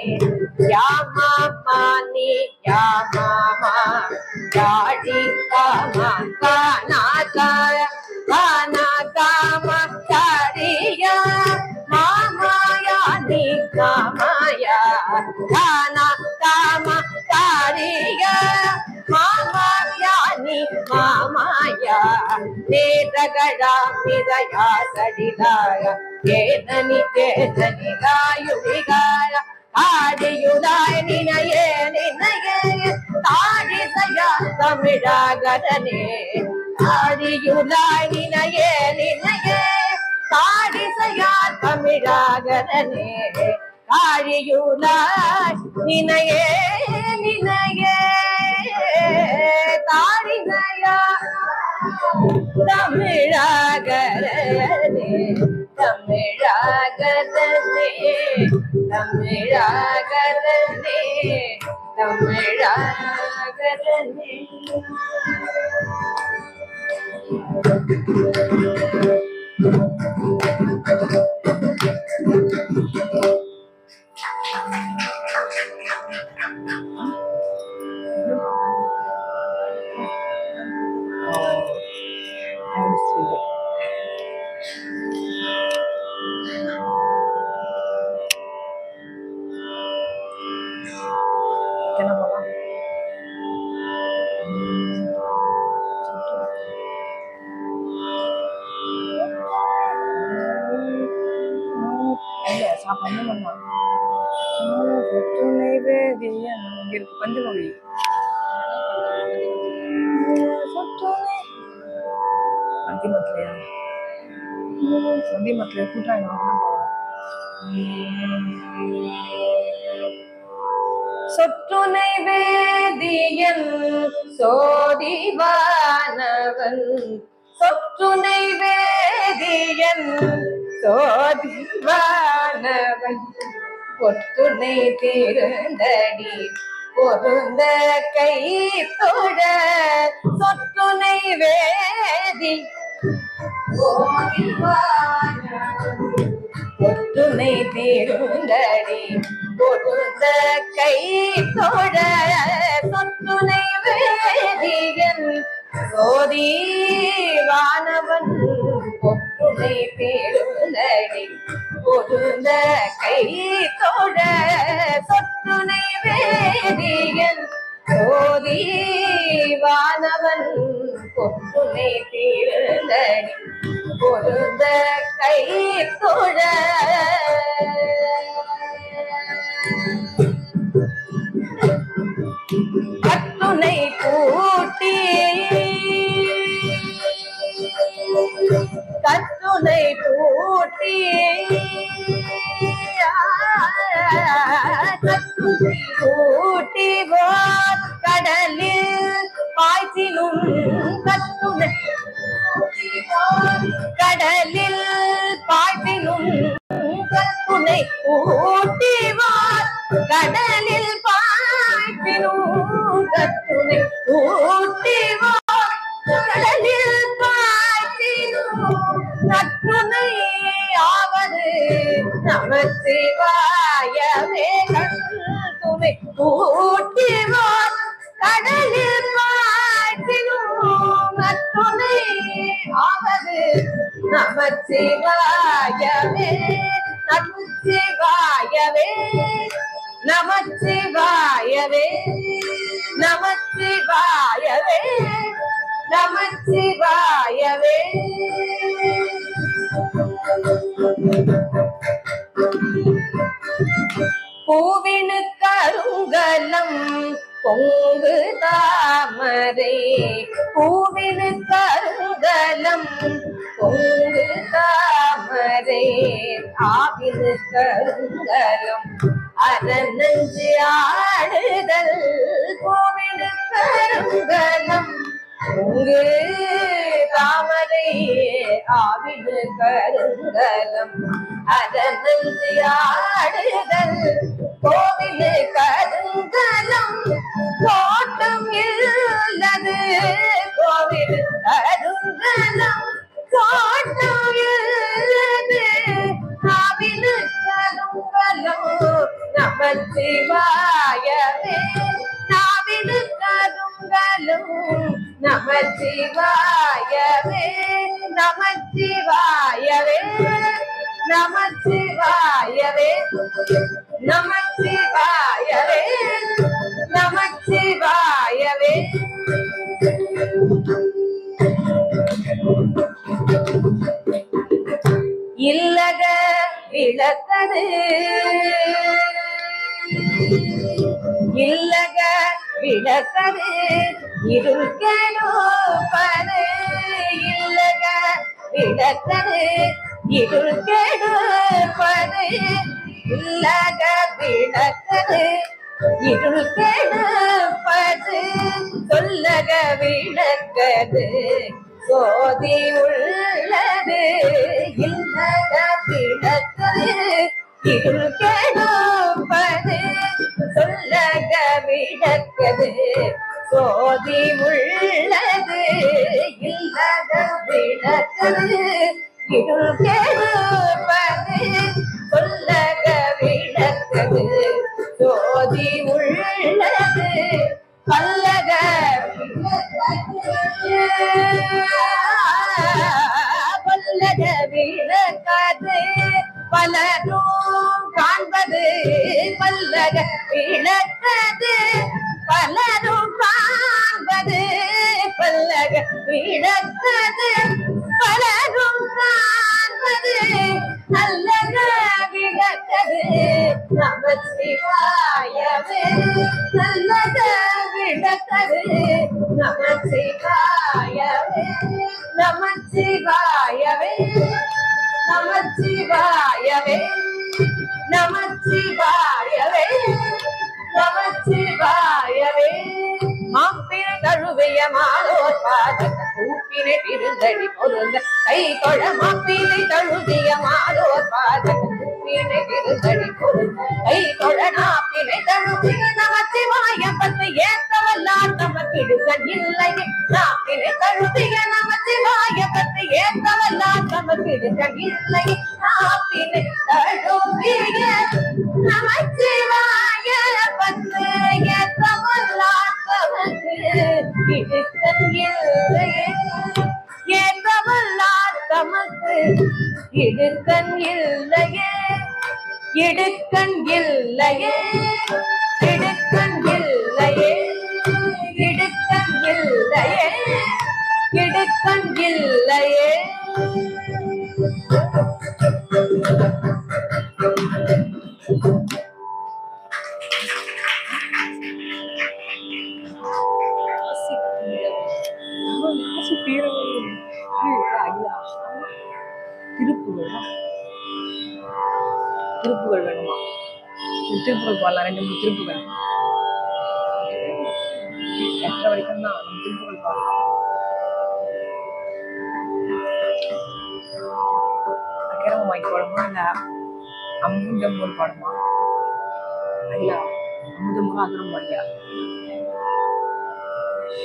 யா மாமா நீ யா மாமா காடி காமா கானாகா கானா காமா காடியா மாமாயா நீ காமாயா கானா காமா காடியா மாமாயா நீ மாமாயா நேதகடா மிதயா சடிதாய ஏதனி ஏதனி காயுடிகாய காடியுதாய் நினையே நினையே காடிசையா தமிழாகரனே காடியுதாய் நினையே நினையே காடிசையா தமிழாகரனே காடியுதாய் நினையே நினையே காடிசையா தமிழாகரனே தமிழாகரனே தமிழாகரனே தமிழாகரனே பஞ்சமொழி மத்தியமத்திலையா மத்தியமத்தில கூட்டாங்க சொற்றுனை வேதியன் சோதிவானவன் சொற்றுனை வேதியன் சோதிவானவன் பொற்றுனை திருந்தடி பொருந்த கை தொட சொற்றுனை வேதி பொற்றுனை திருந்தடி பொருந்த கை தொட சொற்றுனை வேதியன் சோதிவானவன் பொற்றுனை திருந்தடி பொருந்த கை தொட சொற்றுனை வேதியன் சோதிவானவன் பொற்றுனை திருந்தடி பொருந்த கை தொட கட்டுனை பூட்டி கட்டுனை பூட்டி கட்டுனை பூட்டி கடலில் பாய்ச்சினும் கட்டுனை கடலில் பாய்ச்சினும் கட்டுனை ஊட்டிவார் கடலில் பாய்ச்சினும் கட்டுனை ஊட்டிவார் கடலில் பாய்ச்சினும் கட்டுனை ஆவது நமச்சிவாயவே கட்டுனை ஊட்டிவார் கடலில் பாய்ச்சினும் கட்டுனை ஆவது நமச்சிவாயவே நமச்சிவாயவே நமச்சிவாயவே நமச்சிவாயவே நமச்சிவாயவே பூவினு கருங்கலம் பொங்கு தாமரை பூவினு கருங்கலம் பொங்கு தாமரை ஆவினு கருங்கலம் அரணஞ்சு ஆடுதல் பூவினு கருங்கலம் பொங்கு தாமரை ஆவினு கருங்கலம் அரணஞ்சு ஆடுதல் கோவிலு கருங்கலம் தோட்டம் இல்லது கோவிலு கருங்கலம் தோட்டம் இல்லது காவிலு கருங்கலம் நமச்சிவாயவே நாவிலு கருங்கலம் நமச்சிவாயவே நமச்சிவாயவே நமச்சிவாயவே நமச்சிவாயவே நமச்சிவாயவே இல்லக விளக்கது இல்லக விளக்கது இருள் கெடுப்பது இல்லக விளக்கது இருள் கெடுப்பது இல்லக விளக்கது இருள் கெடுப்பது சொல்லக விளக்கது சோதி உள்ளது இல்லக விளக்கது இருள் கெடுப்பது சொல்லக விளக்கது சோதி உள்ளது இல்லக விளக்கது இருள் கெடுப்பது சொல்லக விளக்கது சோதி உள்ளது பல்லக பல்லக விளக்கது பலரும் காண்பது பல்லக விளக்கது பலரும் காண்பது பல்லக விளக்கது பலரும் காண்பது நல்லக விளக்கது நமச்சிவாயவே நல்லக விளக்கது நமச்சிவாயவே நமச்சிவாயவே நமச்சிவாயவே நமச்சிவாயவே நமச்சிவாயவே மாப்பினை தழுவைய மாலோர் பாதக கூப்பினை திருந்தடி பொருந்த கை தொழ மாப்பினை தழுவிய மாலோர் பாதக கூப்பினை திருந்தடி பொருந்த கை தொழ நாப்பினை தழுவிய நமச்சிவாய பத்து ஏத்தவல்லார் நமக்கிடுகன் இல்லை நாப்பினை தழுவிய நமச்சிவாய பத்து ஏத்தவல்லார் நமக்கிடுகன் இல்லை நாப்பினை தழுவிய நமச்சிவாய பத்து ஏத்தவல்லார் நமக்கு இடுக்கன் இல்லையே ஏத்தவல்லார் தமக்கு இடுக்கன் இல்லையே இடுக்கன் இல்லையே இடுக்கன் இல்லையே இடுக்கன் இல்லையே இடுக்கன் இல்லையே திருப்புகள் வேணுமா திருப்புகள் பாடலாம் ரெண்டு மூணு திருப்புகள் எட்டரை வரைக்கும் தான் திருப்புகள் பாடலாம் அக்கரம வாய்க்கு பாடுமா இல்ல அமுதமூர் பாடுமா இல்ல அமுதமூர் அகரம் பாடியா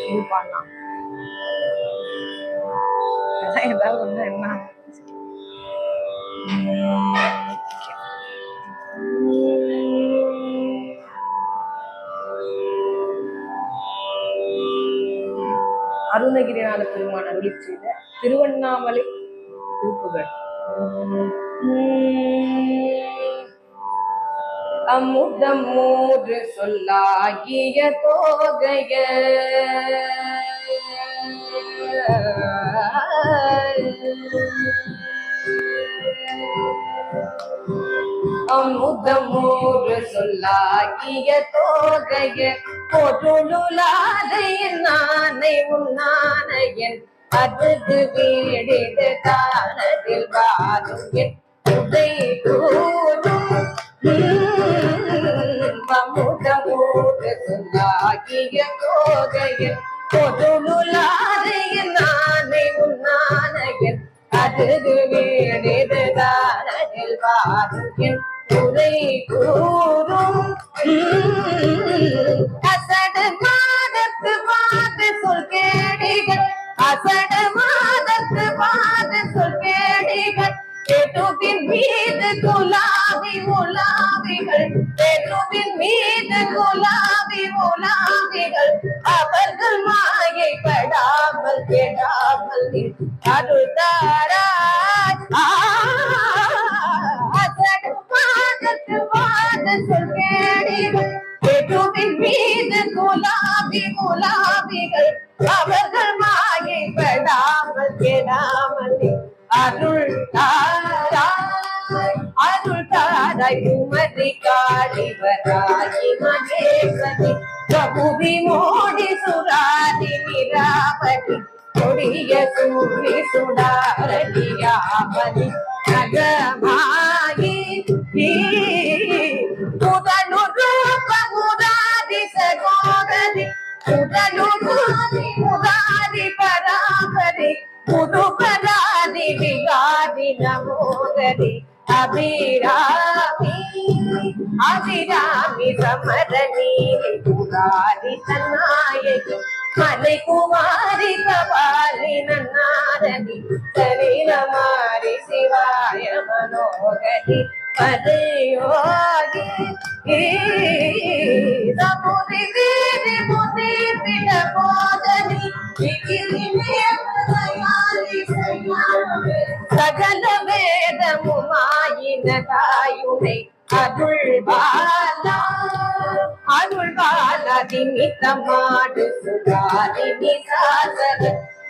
இது பாடலாம் ஏதாவது ஒண்ணு என்ன அருணகிரிநாத பெருமான் அருளி செய்த திருவண்ணாமலை திருப்புகள் அமுதம் மூன்று சொல்லாகிய தோகைய அமுதம் மூன்று சொல்லாகிய தோகைய பொருளாதையின் நானை உன்னானையன் அதுக்கு வீடிது தானதில் வாரும் என் உதை கூறும் அமுதமூன்று சொல்லாகிய தோகைய பொருளாதையின் நானை உன்னானையன் அதுக்கு வீடிது தானதில் வாரும் என் உதை கூறும் அசடு மாதத்து மாது சொல் கேடிகள் அசடு மாதத்து மாது சொல் கேடிகள் பெருவின் மீது குலாவி உலாவிகள் பெருவின் மீது குலாவி உலாவிகள் அவர்கள் மாயைப்படாமல் கெடாமல் அருள் தாராய் அசடு மாதத்து மாது சொல் கேடிகள் பெருவின் மீது குலாவி உலாவிகள் அவர்கள் மாயைப்படாமல் கெடாமல் அருள் தாராய் அருள் தாராய் குமரி காளிவராகி மகேஸ்வரி பிரபுவி மோடி சுராதி நிராவதி கொடிய சூழி சுடாரடியாவதி நகமாயி முதலு ரூப முராதி சகோதரி முதலு முராதி பராபரி புதுபராதி விகாதி நமோதரி அபிராமி அபிராமி சமரணி புராரி தன்னாயகி மலை குமாரி கபாலி நன்னாரணி சரீரமாரி சிவாய மனோகரி பதயோகி சமுதி வீதி முதி பிட போதனி சகல வேதமுமாயின தாயுனை அருள் பாலா திமித்தமாடு சுகாதி நிசாசர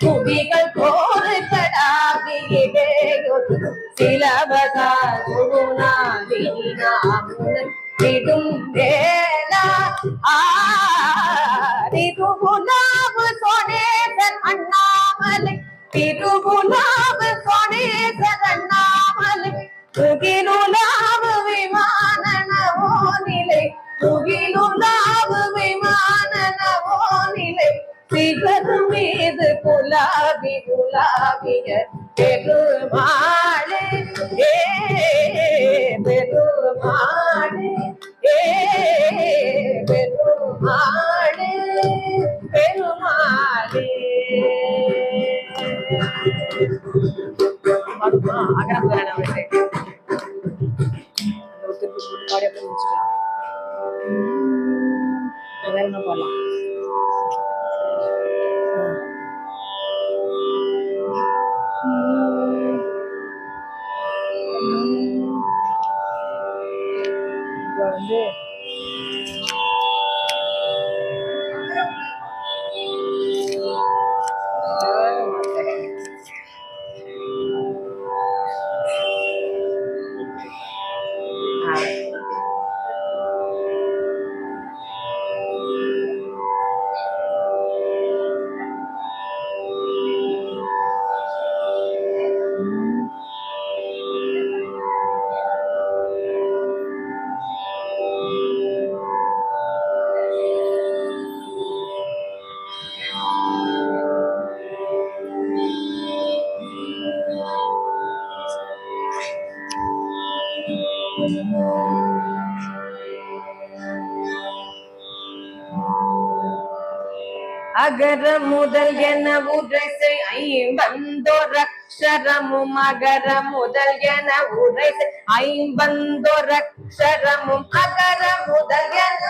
குடிகள் போரு கடாவியிலேயொரு சிலவதா குருநாதினாமுனன் திடும் வேளா திருகுலாவு சொனேசன் அண்ணாமலை திருகுலாவு சொனேசன் அண்ணாமலை துகிலுலாவு விமான நவோனிலை துகிலுலாவு விமான நவோனிலை சிகரு மீது குலாவி குலாவிய பெருமாளே பெருமாளே பெருமாளே பெருமாளே அகரம் பாடி அப்படியே முடிச்சுக்கலாம். வேற என்ன பண்ணலாம்? வந்து அகர முதல் என உரைசை ஐம்பந்தோரக்ஷரமும் அகர முதல் என உரைசை ஐம்பந்தோரக்ஷரமும் அகர முதல் என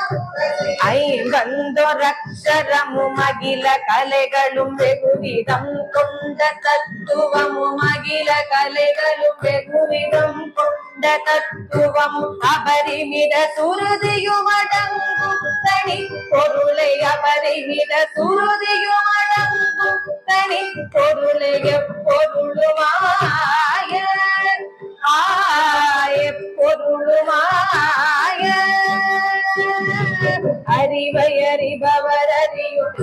ஐம்பந்தோரக்ஷரமும் அகில கலைகளும் வெகுவிதம் கொண்ட தத்துவமும் அகில கலைகளும் வெகுவிதம் கொண்ட தத்துவம் அபரிமித சுருதியும் அடங்கும் தனி பொருளை அபரிமித சுருதியும் அடங்கும் தனி பொருளை எப்பொருளுமாய எப்பொருளுமாய அறிவை அறிபவர் அறியும்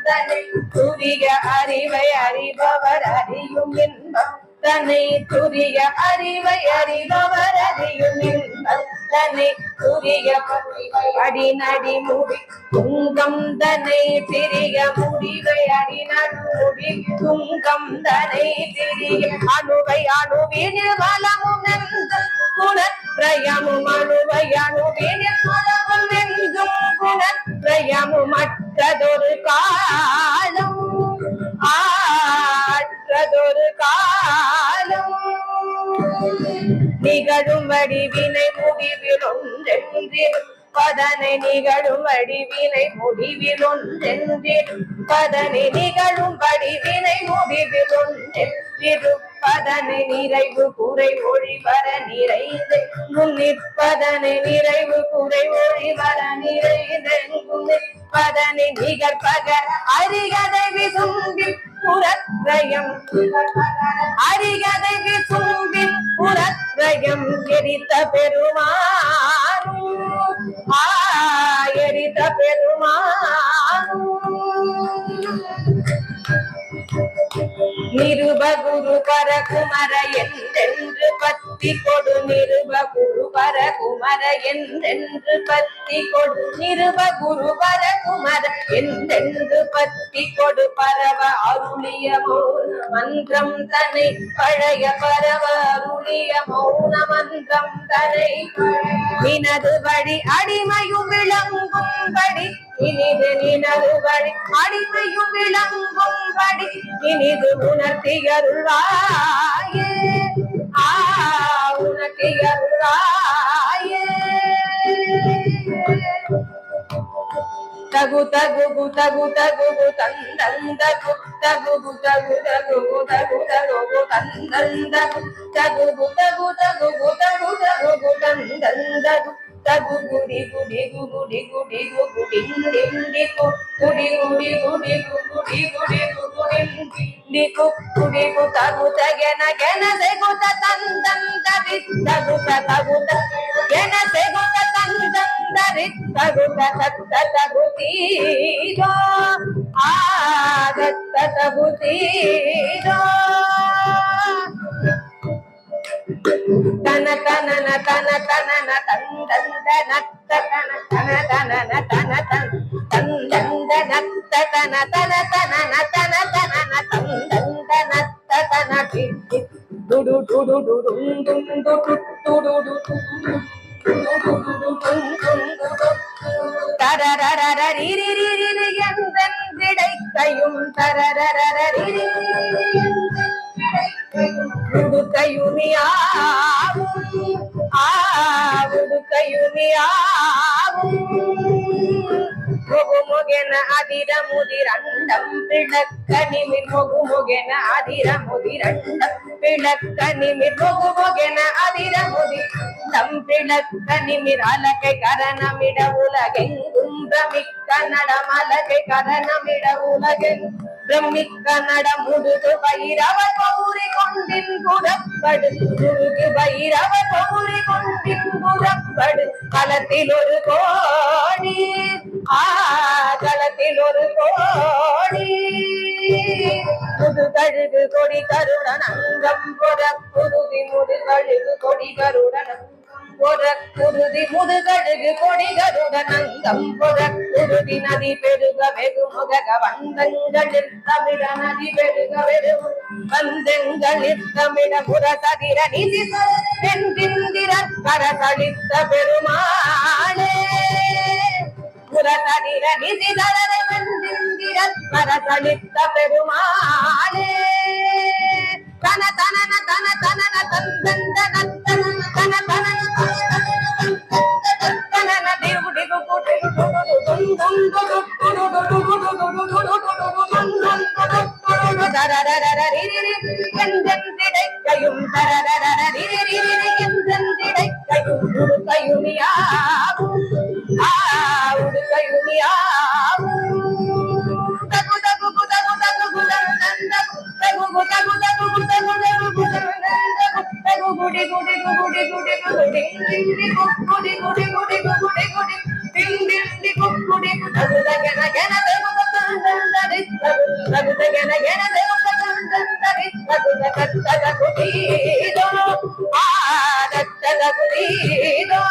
தன்னை துரிய அறிவை அறிபவர் அறியும் இன்பம் தன்னை துரிய அறிவை அறிபவர் அறியும் இன்பம் தன்னை துரிய அடிநடி முடி துங்கம் தன்னை திரிய முடிவை அடிநடு முடி துங்கம் தன்னை திரிய அணுவை அணுவினில் வளமும் நெந்து குணத்ரயமும் அணுவை அணுவினில் வளமும் நெந்தும் குணத்ரயமும் மற்றதொரு காலம் ஆற்றதொரு காலம் நிகழும் வடிவினை முடிவில் ஒன்றென்றிரு பதனை நிகழும் வடிவினை முடிவில் ஒன்றென்றிரு பதனை நிகழும் வடிவினை முடிவில் ஒன்றென்றிரு பதனை நிறைவு குறை ஒழிவர நிறைந்து முன்னிற்பதனை நிறைவு குறை ஒழிவர நிறைந்தெங்கும் பதனை நிகழ்பக அரிகதை விசும்பில் புறத்ரயம் அரிகதை விசும்பில் புறத்ரயம் எரித்த பெருமானும் எரித்த பெருமானும் நிருப குரு பரகுமர என்றென்று பத்தி கொடு நிருப குரு பரகுமர என்றென்று பத்தி கொடு நிருப குரு பரகுமர என்றென்று பத்தி கொடு பரவ அருளிய மௌன மன்றம் தனை பழைய பரவ அருளிய மௌன மன்றம் தனை நினது வழி அடிமையும் விளங்கும்படி இனிது நினது வழி அடிமையும் விளங்கும்படி இனிது உணர்த்தியருள்வாயே உணர்த்தியருள்வாயே தகு தகு தகு தகு தந்தந்தகு தகு தகு தகு தகு தகு தந்தந்தகு தகு தகு தகு தகு தகு தந்தந்தகு தகு குடி குடி குடி குடி குடி குடி குடி குடி குடி குடி குடி குடி நிகு குடி தகு தகன கன செகுத தந்தந்தரி தகு தகு கன செகுத தந்தந்தரி தகு தகு தீரோ ஆதத்த தகு தீரோ தன தன தன தன தந்தந்த நத்த தன தன தன தன தந்தந்த நத்த தன தன தன தன தன தந்தந்த நத்த தன டுடு டுடு டுடு டும் டுடு டுடு டுடு தரரரரிரிரிரி என்றென்றிடை கையும் தரரரரிரி முகுமுகென அதிர முதிரண்டம் பிளக்க நிமிர் முகுமுகென அதிர முதிரண்டம் பிளக்க நிமிர் முகுமுகென அதிர முதிரண்டம் பிளக்க நிமிர் அலகை கரணமிட உலகெங்கும் பிரமிக்க நடமலகை கரணமிட உலகெங்கும் பிரமிக்க நட முடுகு பைரவ பௌரி கொண்டின் புறப்படு முடுகு பைரவ பௌரி கொண்டின் புறப்படு களத்தில் ஒரு கோடி களத்தில் ஒரு கோடி முதுகழுகு கொடி கருடன் அங்கம் புறப்புருதி முதுகழுகு கொடி கருடன் குருதி முதுகழுகு கொடிகருடன் அங்கம் குருதி நதி பெருக வெகு முக வந்தங்களில் தமிழ நதி பெருக வெகு வந்தங்களில் தமிழ புறசதிர நிதி வெந்திந்திர கரசளித்த பெருமாளே புறசதிர நிதி தளர வெந்திந்திர வரசளித்த பெருமாளே தன தனன தன தனன தந்தந்த தன தன தனன தனன டிகு டிகு குடி எந்தெந்திடைக்கையும் எந்தெந்திடைக்கையும் உடுக்கையுமியாவும் உடுக்கையுமியாவும் தகு தகு குதகு தகு குதகு தந்தகு தகு குதகு தகு குதகு தகு குதகு தகு குடி குடி குடி குடி குடி குடி குடி குடி குடி குடி குடி டிண்டி குடி தகு தகன கன தகு தந்தரி தகு தகன கன தகு தந்தரி தகு தக குடிதோ ஆதத்தக குடிதோ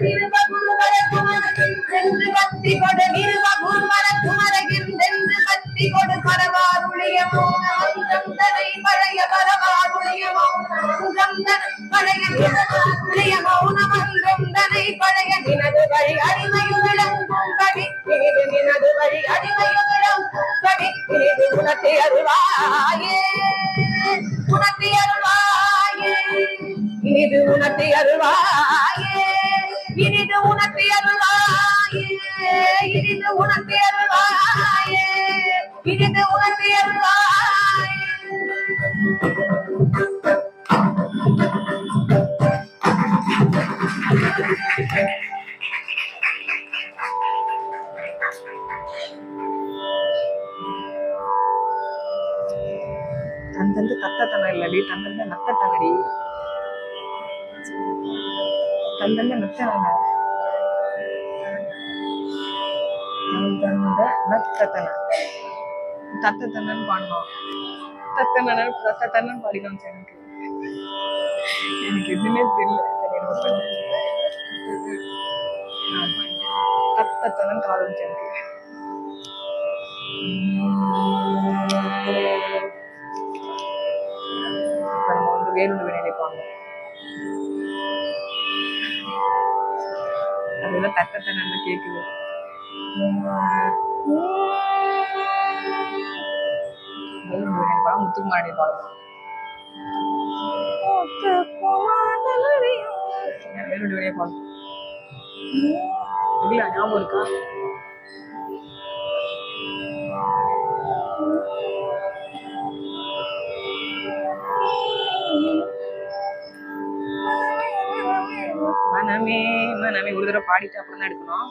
நிருபகுரு வரகுமர சென்று பத்தி கொடு நிருபகுரு வரகுமரகின்றென்று பத்தி கொடு பரவாருளிய மௌனம் தனை பழைய பரவாருளிய மௌனம் பழைய பழைய மௌனமன்றம் தனை பழைய நினது வழி அடிமையும் விளங்கும்படி இது நினது வழி அடிமையும் விளங்கும்படி இது உனத்தை அருள்வாயே உனத்தை அருள்வாயே இது உனத்தை அருள்வாயே இனிது உனத்தை அருள்வாயே இனிது உனத்தை அருள்வாயே இனிது உனத்தை அருள்வாயே தந்தந்து தத்தத்தன இல்லடி தந்தந்த நத்தத்தனடி தந்தந்த நத்தன தந்தந்த நத்தத்தன தத்தத்தனன்னு பாடணும் தத்தத்தனன்னு பாடினோம் எனக்கு எனக்கு எதுவுமே தெரியல தத்தத்தனன்னு ஆரம்பிச்சு எனக்கு நம்ம வந்து வேலுண்டு நினைப்பாங்க அதெல்லாம் தத்தத்தனன்னு கேக்குது வேலுண்டு நினைப்பாங்க முத்துக்குமார் நினைப்பாங்க வேலுண்டு நினைப்பாங்க இல்ல ஞாபகம் இருக்கா மனமே மனமே ஒரு தடவை பாடிட்டு அப்புறம் தான் எடுக்கணும்.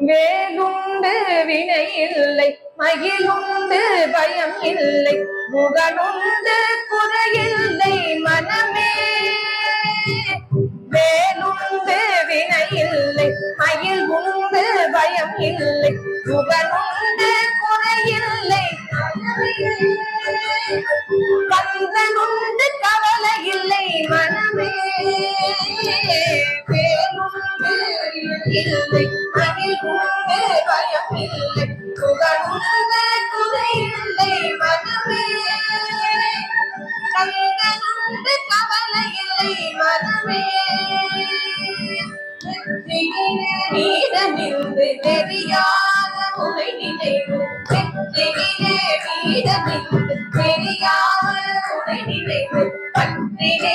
வேலுண்டு வினை இல்லை மகிழுண்டு பயம் இல்லை புகழுண்டு குறையில்லை மனமே வேலுண்டு வினை இல்லை மகிழ் உண்டு பயம் இல்லை புகழுண்டு குறையில்லை கந்தனுண்டு கவலை இல்லை மனமே வேலுண்டு இல்லை மகிழ் உண்டு பயம் இல்லை புகழுண்டு குறையில்லை மனமே கந்தனுண்டு கவலை இல்லை மனமே வீரமிருந்து தெரியாத உரை நினைவு வெற்றியிலே வீரமிருந்து தெரியாத உரை நினைவு பற்றிலே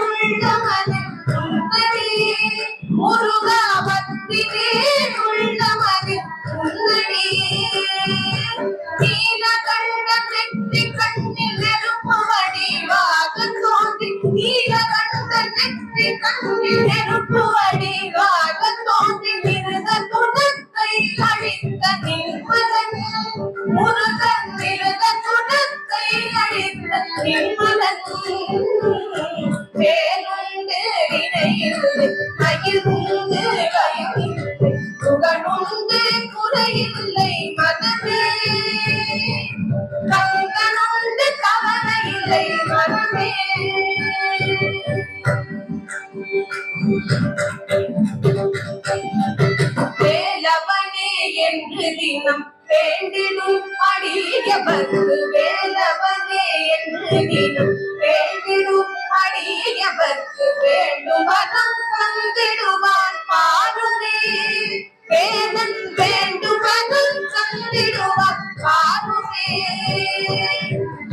உள்ளமது உன்னடி முருகா பற்றிலே உள்ளமது உன்னடி நீலகண்ட நெற்றி கண்ணில் நெருப்பு வடிவாக தோன்றி நீலகண்ட நெற்றி கண்ணில் நெருப்பு வடிவாக தோன்றி மிருக துணத்தை அழித்த நின்மலன் முருகன் மிருக துணத்தை அழித்த நின்மலன் வேலுண்டு வினையில்லை மகிழ்வுண்டு பயமில்லை புகழுண்டு குறையில்லை மனமே கந்தனுண்டு கவலை இல்லை மனமே வேலவனே என்று தினம் வேண்டிடும் அடியவர்க்கு வேலவனே என்று தினம் வேண்டிடும் அடியவர்க்கு வேண்டும் வரம் தந்திடுவான் பாருமே வேதன் வேண்டுவதும் தந்திடுவார் பாருமே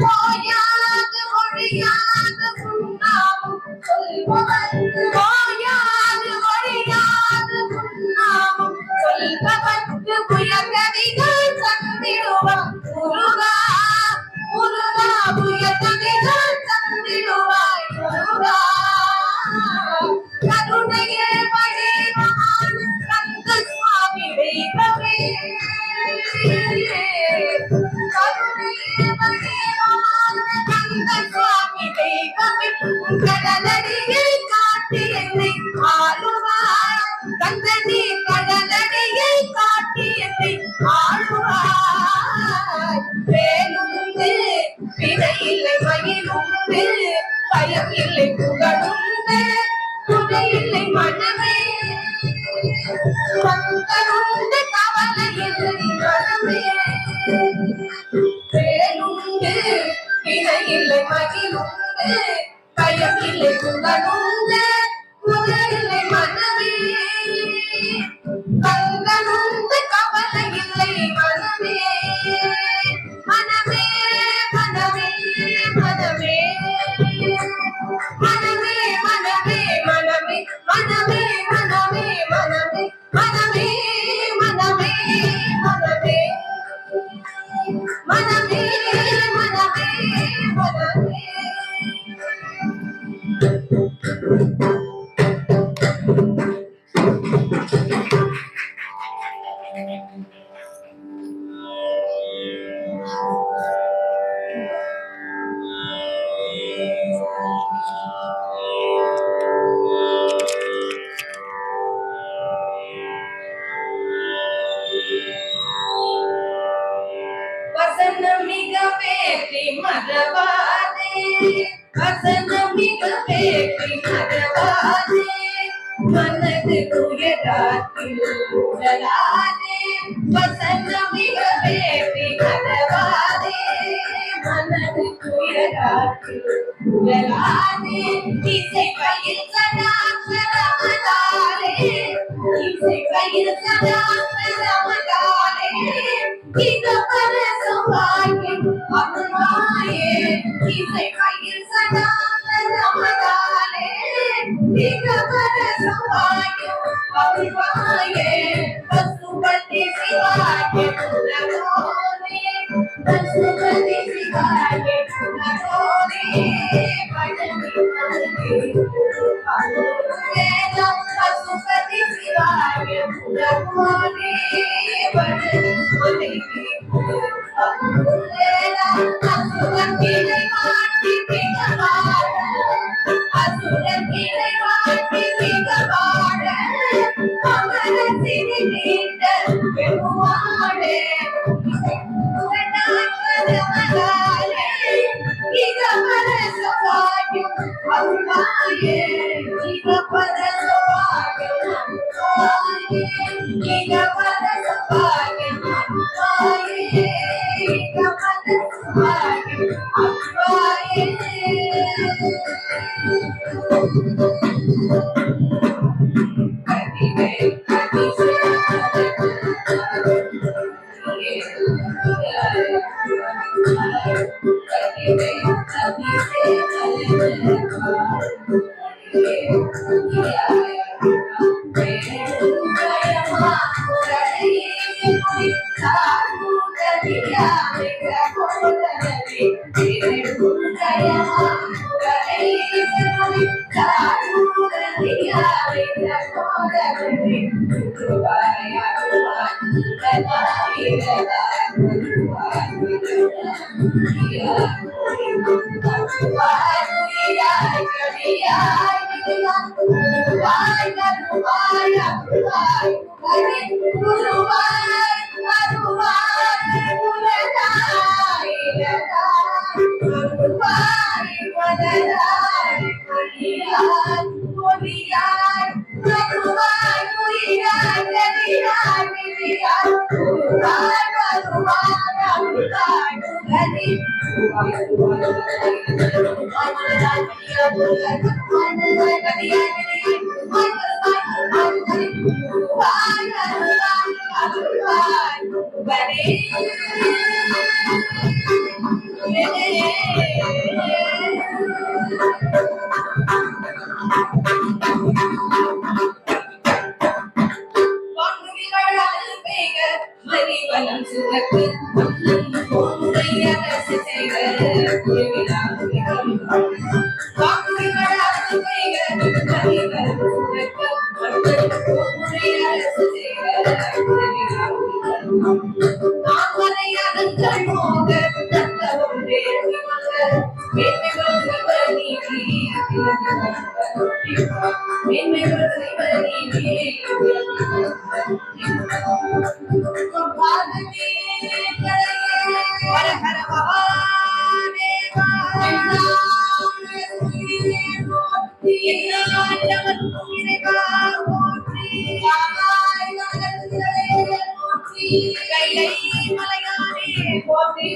போயாது ஒழியாது உண்ணாமும் சொல்பவன் போயாது ஒழியாது உண்ணாமும் சொல்பவர்க்கு புயகதிகள் தந்திடுவார் முருகா முருகா புயகதிகள் தந்திடுவாய் முருகா கருணையே வடிவான் கந்த சுவாமி தெய்வமே கருணையே வடிவான் கந்த சுவாமி தெய்வமே கடலடியை காட்டி என்னை ஆளுவாய் கந்தனே கடலடியை காட்டி என்னை ஆளுவாய் வேலுண்டு வினையில்லை மயிலுண்டு பயம் இல்லை புகழுண்டு துணை இல்லை மனமே கந்தனுண்டு கவலை இல்லை மனமே வேலுண்டு வினை இல்லை மகிழுண்டு பயம் இல்லை புகழுண்டு துணை இல்லை மனமே கந்தனுண்டு கவலை இல்லை மனமே மனமே மனமே மனமே மனமே மனமே மனமே மனமே மனமே மனமே மனமே மனமே மனமே மனமே மனமே மனமே வசனமிக பேற்றி மறவாதே வசனமிக பேற்றி மறவாதே மனது துயராத்தில் உடலாதே வசனமிக பேற்றி மறவாதே மனது துயராத்தில் உடலாதே இசை பயில் சதா சதமதாரே இசை பயில் சதா சதமதாரே இத பரசுவாயின் அருள்வாயே இசை பயில் சதா சதமதாரே இத பரசுவாயின் அருள்வாயே பசுபதி சிவாயே புனரோனே பசுபதி சிவாயே புனரோனே பழனி வேதம் பசுபதி சிவாய புனரோனே பழனி அசுரத்தினை மாட்டி மிகவாழ அசுரத்தினை மாட்டி மிகவாழ அமரத்தினை நீண்ட பெருமாளே இகபரசவாயும் அருளாயே இகபரசவாயும் அருளாயே இகபரசவாயும் அருளாயே இகபரசவாயும் அருளாயே கதிவே கதிவே Thank you. மணிவனம் சுரக்கு அரசு செய்க போற்றி